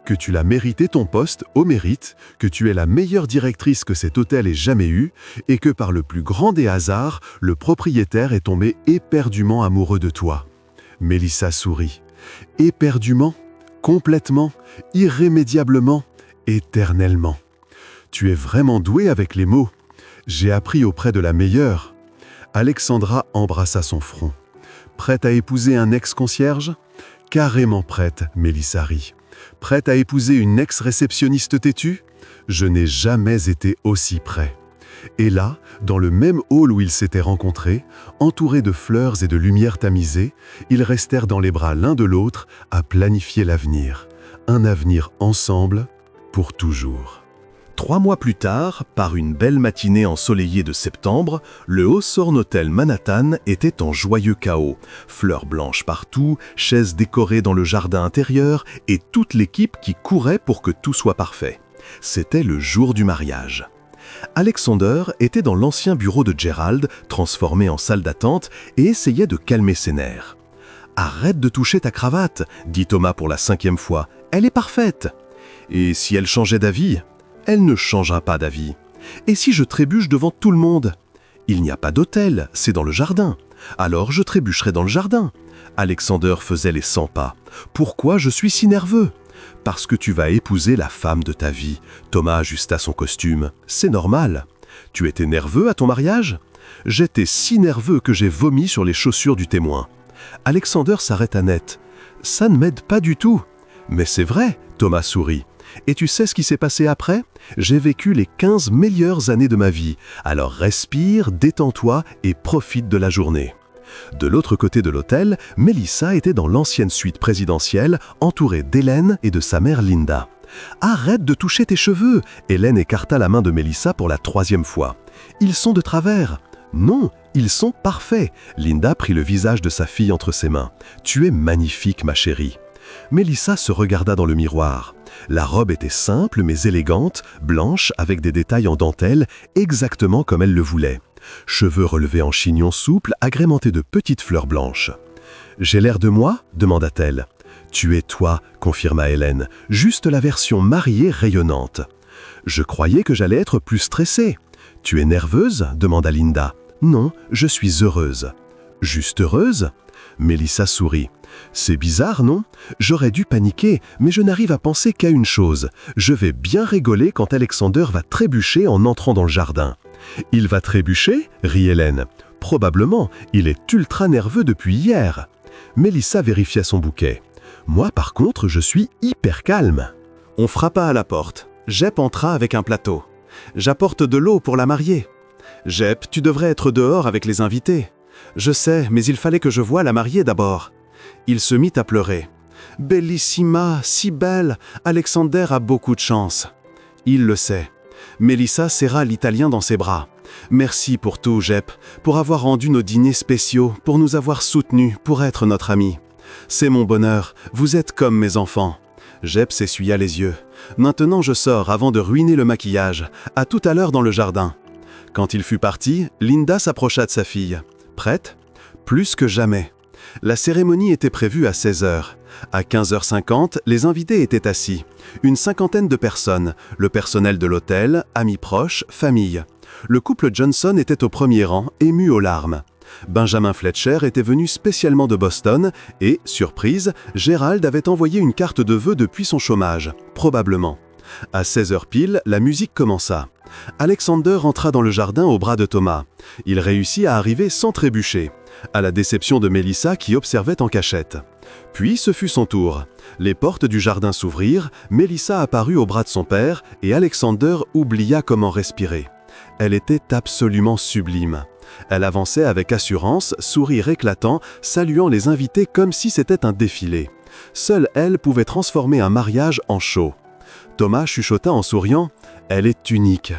Que tu l'as mérité ton poste au mérite, que tu es la meilleure directrice que cet hôtel ait jamais eue et que par le plus grand des hasards, le propriétaire est tombé éperdument amoureux de toi. Mélissa sourit. Éperdument, complètement, irrémédiablement, éternellement. Tu es vraiment douée avec les mots. J'ai appris auprès de la meilleure. Alexandra embrassa son front. Prête à épouser un ex-concierge ? Carrément prête, Mélissa rit. Prête à épouser une ex-réceptionniste têtue ? Je n'ai jamais été aussi prêt. Et là, dans le même hall où ils s'étaient rencontrés, entourés de fleurs et de lumière tamisée, ils restèrent dans les bras l'un de l'autre à planifier l'avenir. Un avenir ensemble, pour toujours. 3 mois plus tard, par une belle matinée ensoleillée de septembre, le Hawthorne Hotel Manhattan était en joyeux chaos. Fleurs blanches partout, chaises décorées dans le jardin intérieur et toute l'équipe qui courait pour que tout soit parfait. C'était le jour du mariage. Alexander était dans l'ancien bureau de Gérald, transformé en salle d'attente, et essayait de calmer ses nerfs. Arrête de toucher ta cravate, dit Thomas pour la 5e fois. Elle est parfaite. Et si elle changeait d'avis? Elle ne changera pas d'avis. Et si je trébuche devant tout le monde? Il n'y a pas d'hôtel, c'est dans le jardin. Alors je trébucherai dans le jardin. Alexander faisait les 100 pas. Pourquoi je suis si nerveux? Parce que tu vas épouser la femme de ta vie. Thomas ajusta son costume. C'est normal. Tu étais nerveux à ton mariage? J'étais si nerveux que j'ai vomi sur les chaussures du témoin. Alexander s'arrêta net. Ça ne m'aide pas du tout. Mais c'est vrai, Thomas sourit. Et tu sais ce qui s'est passé après? J'ai vécu les 15 meilleures années de ma vie. Alors respire, détends-toi et profite de la journée. De l'autre côté de l'hôtel, Melissa était dans l'ancienne suite présidentielle, entourée d'Hélène et de sa mère Linda. « Arrête de toucher tes cheveux !» Hélène écarta la main de Melissa pour la 3e fois. « Ils sont de travers !»« Non, ils sont parfaits !» Linda prit le visage de sa fille entre ses mains. « Tu es magnifique, ma chérie !» Melissa se regarda dans le miroir. La robe était simple mais élégante, blanche avec des détails en dentelle, exactement comme elle le voulait. Cheveux relevés en chignon souple, agrémentés de petites fleurs blanches. « J'ai l'air de moi ?» demanda-t-elle. « Tu es toi », confirma Hélène, « juste la version mariée rayonnante. »« Je croyais que j'allais être plus stressée. »« Tu es nerveuse ?» demanda Linda. « Non, je suis heureuse. »« Juste heureuse ?» Melissa sourit. « C'est bizarre, non? J'aurais dû paniquer, mais je n'arrive à penser qu'à une chose. Je vais bien rigoler quand Alexander va trébucher en entrant dans le jardin. »« Il va trébucher ?» rit Hélène. « Probablement, il est ultra nerveux depuis hier. » Melissa vérifia son bouquet. « Moi, par contre, je suis hyper calme. » On frappa à la porte. Jep entra avec un plateau. « J'apporte de l'eau pour la mariée. »« Jep, tu devrais être dehors avec les invités. »« Je sais, mais il fallait que je voie la mariée d'abord. » Il se mit à pleurer. « Bellissima, si belle, Alexander a beaucoup de chance. » Il le sait. Melissa serra l'Italien dans ses bras. « Merci pour tout, Jep, pour avoir rendu nos dîners spéciaux, pour nous avoir soutenus, pour être notre ami. C'est mon bonheur, vous êtes comme mes enfants. » Jep s'essuya les yeux. « Maintenant je sors avant de ruiner le maquillage. À tout à l'heure dans le jardin. » Quand il fut parti, Linda s'approcha de sa fille. « Prête ?»« Plus que jamais. » La cérémonie était prévue à 16h. À 15h50, les invités étaient assis. Une 50aine de personnes, le personnel de l'hôtel, amis proches, famille. Le couple Johnson était au premier rang, ému aux larmes. Benjamin Fletcher était venu spécialement de Boston et, surprise, Gérald avait envoyé une carte de vœux depuis son chômage, probablement. À 16h pile, la musique commença. Alexander entra dans le jardin au bras de Thomas. Il réussit à arriver sans trébucher, à la déception de Melissa qui observait en cachette. Puis ce fut son tour. Les portes du jardin s'ouvrirent, Melissa apparut au bras de son père et Alexander oublia comment respirer. Elle était absolument sublime. Elle avançait avec assurance, sourire éclatant, saluant les invités comme si c'était un défilé. Seule elle pouvait transformer un mariage en show. Thomas chuchota en souriant « Elle est unique ».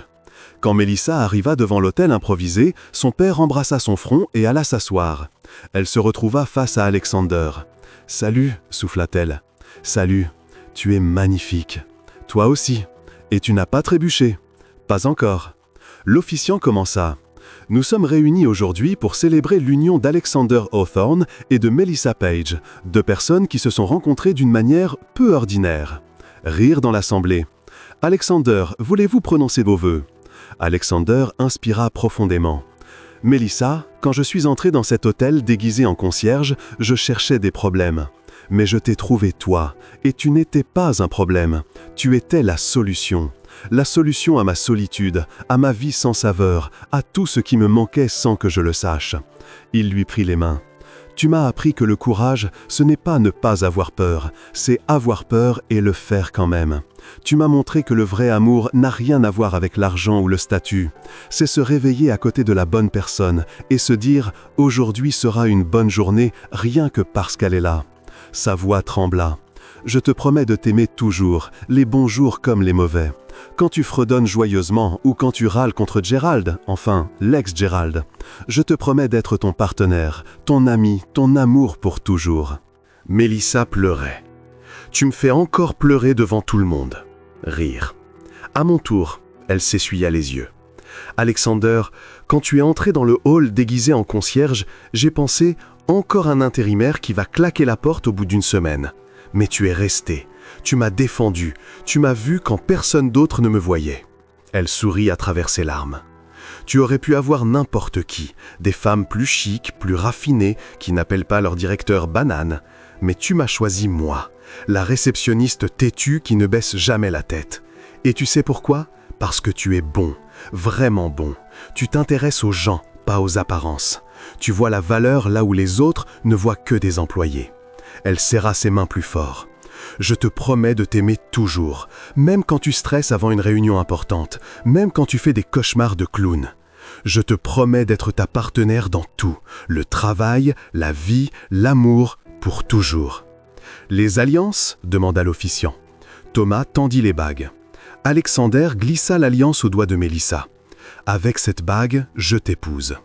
Quand Melissa arriva devant l'hôtel improvisé, son père embrassa son front et alla s'asseoir. Elle se retrouva face à Alexander. « Salut » souffla-t-elle. « Salut, tu es magnifique. Toi aussi. Et tu n'as pas trébuché. Pas encore. » L'officiant commença. « Nous sommes réunis aujourd'hui pour célébrer l'union d'Alexander Hawthorne et de Melissa Page, deux personnes qui se sont rencontrées d'une manière peu ordinaire. » Rire dans l'assemblée. « Alexander, voulez-vous prononcer vos vœux ?» Alexander inspira profondément. « Melissa, quand je suis entré dans cet hôtel déguisé en concierge, je cherchais des problèmes. Mais je t'ai trouvé toi, et tu n'étais pas un problème. Tu étais la solution. La solution à ma solitude, à ma vie sans saveur, à tout ce qui me manquait sans que je le sache. » Il lui prit les mains. « Tu m'as appris que le courage, ce n'est pas ne pas avoir peur, c'est avoir peur et le faire quand même. Tu m'as montré que le vrai amour n'a rien à voir avec l'argent ou le statut. C'est se réveiller à côté de la bonne personne et se dire « Aujourd'hui sera une bonne journée rien que parce qu'elle est là. » Sa voix trembla. « Je te promets de t'aimer toujours, les bons jours comme les mauvais. Quand tu fredonnes joyeusement ou quand tu râles contre Gérald, enfin l'ex-Gérald, je te promets d'être ton partenaire, ton ami, ton amour pour toujours. » Melissa pleurait. « Tu me fais encore pleurer devant tout le monde. » Rire. À mon tour, elle s'essuya les yeux. « Alexander, quand tu es entré dans le hall déguisé en concierge, j'ai pensé Encore un intérimaire qui va claquer la porte au bout d'une semaine. Mais tu es resté. Tu m'as défendu. Tu m'as vu quand personne d'autre ne me voyait. » Elle sourit à travers ses larmes. « Tu aurais pu avoir n'importe qui, des femmes plus chics, plus raffinées, qui n'appellent pas leur directeur banane. Mais tu m'as choisi moi, la réceptionniste têtue qui ne baisse jamais la tête. Et tu sais pourquoi ? Parce que tu es bon, vraiment bon. Tu t'intéresses aux gens, pas aux apparences. Tu vois la valeur là où les autres ne voient que des employés. » Elle serra ses mains plus fort. « Je te promets de t'aimer toujours, même quand tu stresses avant une réunion importante, même quand tu fais des cauchemars de clown. Je te promets d'être ta partenaire dans tout, le travail, la vie, l'amour, pour toujours. » « Les alliances ?» demanda l'officiant. Thomas tendit les bagues. Alexander glissa l'alliance au doigt de Mélissa. « Avec cette bague, je t'épouse. »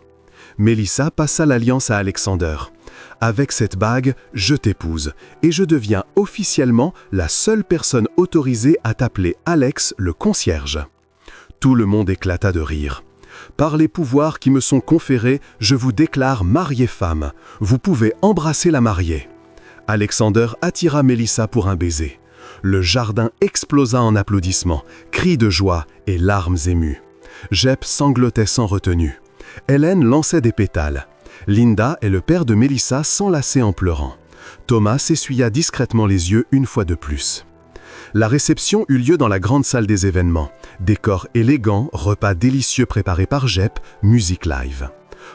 Mélissa passa l'alliance à Alexander. « Avec cette bague, je t'épouse, et je deviens officiellement la seule personne autorisée à t'appeler Alex le concierge. » Tout le monde éclata de rire. « Par les pouvoirs qui me sont conférés, je vous déclare mariée-femme. Vous pouvez embrasser la mariée. » Alexander attira Mélissa pour un baiser. Le jardin explosa en applaudissements, cris de joie et larmes émues. Jep sanglotait sans retenue. Hélène lançait des pétales. Linda et le père de Mélissa s'enlaçaient en pleurant. Thomas s'essuya discrètement les yeux une fois de plus. La réception eut lieu dans la grande salle des événements. Décor élégant, repas délicieux préparés par Jep, musique live.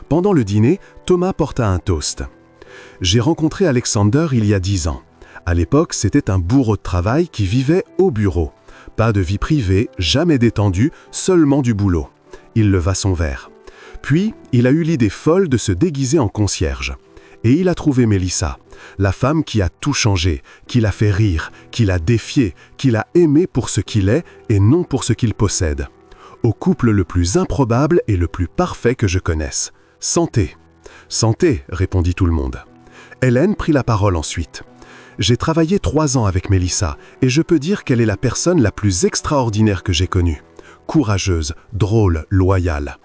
Pendant le dîner, Thomas porta un toast. « J'ai rencontré Alexander il y a 10 ans. À l'époque, c'était un bourreau de travail qui vivait au bureau. Pas de vie privée, jamais détendu, seulement du boulot. » Il leva son verre. Puis, il a eu l'idée folle de se déguiser en concierge. Et il a trouvé Mélissa, la femme qui a tout changé, qui l'a fait rire, qui l'a défié, qui l'a aimé pour ce qu'il est et non pour ce qu'il possède. Au couple le plus improbable et le plus parfait que je connaisse. « Santé !»« Santé !» répondit tout le monde. Hélène prit la parole ensuite. « J'ai travaillé 3 ans avec Mélissa et je peux dire qu'elle est la personne la plus extraordinaire que j'ai connue. Courageuse, drôle, loyale.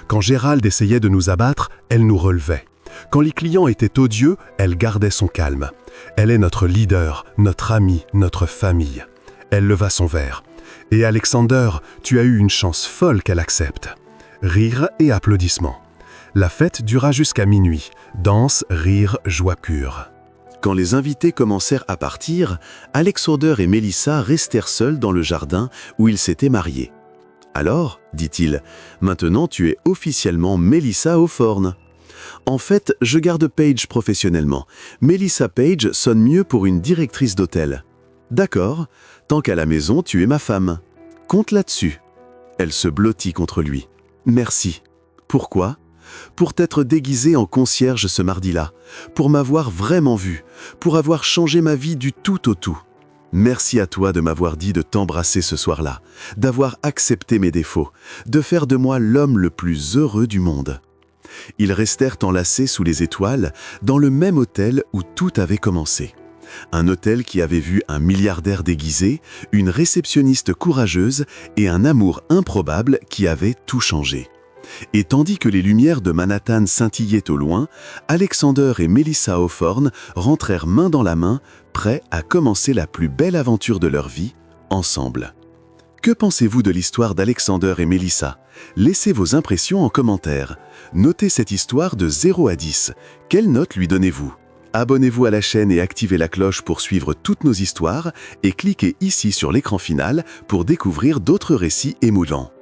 Quand Gérald essayait de nous abattre, elle nous relevait. Quand les clients étaient odieux, elle gardait son calme. Elle est notre leader, notre amie, notre famille. » Elle leva son verre. « Et Alexander, tu as eu une chance folle qu'elle accepte. » Rire et applaudissements. La fête dura jusqu'à minuit. Danse, rire, joie pure. Quand les invités commencèrent à partir, Alexander et Mélissa restèrent seuls dans le jardin où ils s'étaient mariés. « Alors, dit-il, maintenant tu es officiellement Mélissa Hawthorne. En fait, je garde Page professionnellement. Mélissa Page sonne mieux pour une directrice d'hôtel. D'accord, tant qu'à la maison, tu es ma femme. Compte là-dessus. » Elle se blottit contre lui. « Merci. Pourquoi ? Pour t'être déguisée en concierge ce mardi-là, pour m'avoir vraiment vu, pour avoir changé ma vie du tout au tout. Merci à toi de m'avoir dit de t'embrasser ce soir-là, d'avoir accepté mes défauts, de faire de moi l'homme le plus heureux du monde. » Ils restèrent enlacés sous les étoiles, dans le même hôtel où tout avait commencé. Un hôtel qui avait vu un milliardaire déguisé, une réceptionniste courageuse et un amour improbable qui avait tout changé. Et tandis que les lumières de Manhattan scintillaient au loin, Alexander et Mélissa Hawthorne rentrèrent main dans la main, prêts à commencer la plus belle aventure de leur vie, ensemble. Que pensez-vous de l'histoire d'Alexander et Mélissa ? Laissez vos impressions en commentaire. Notez cette histoire de 0 à 10. Quelle note lui donnez-vous ? Abonnez-vous à la chaîne et activez la cloche pour suivre toutes nos histoires et cliquez ici sur l'écran final pour découvrir d'autres récits émouvants.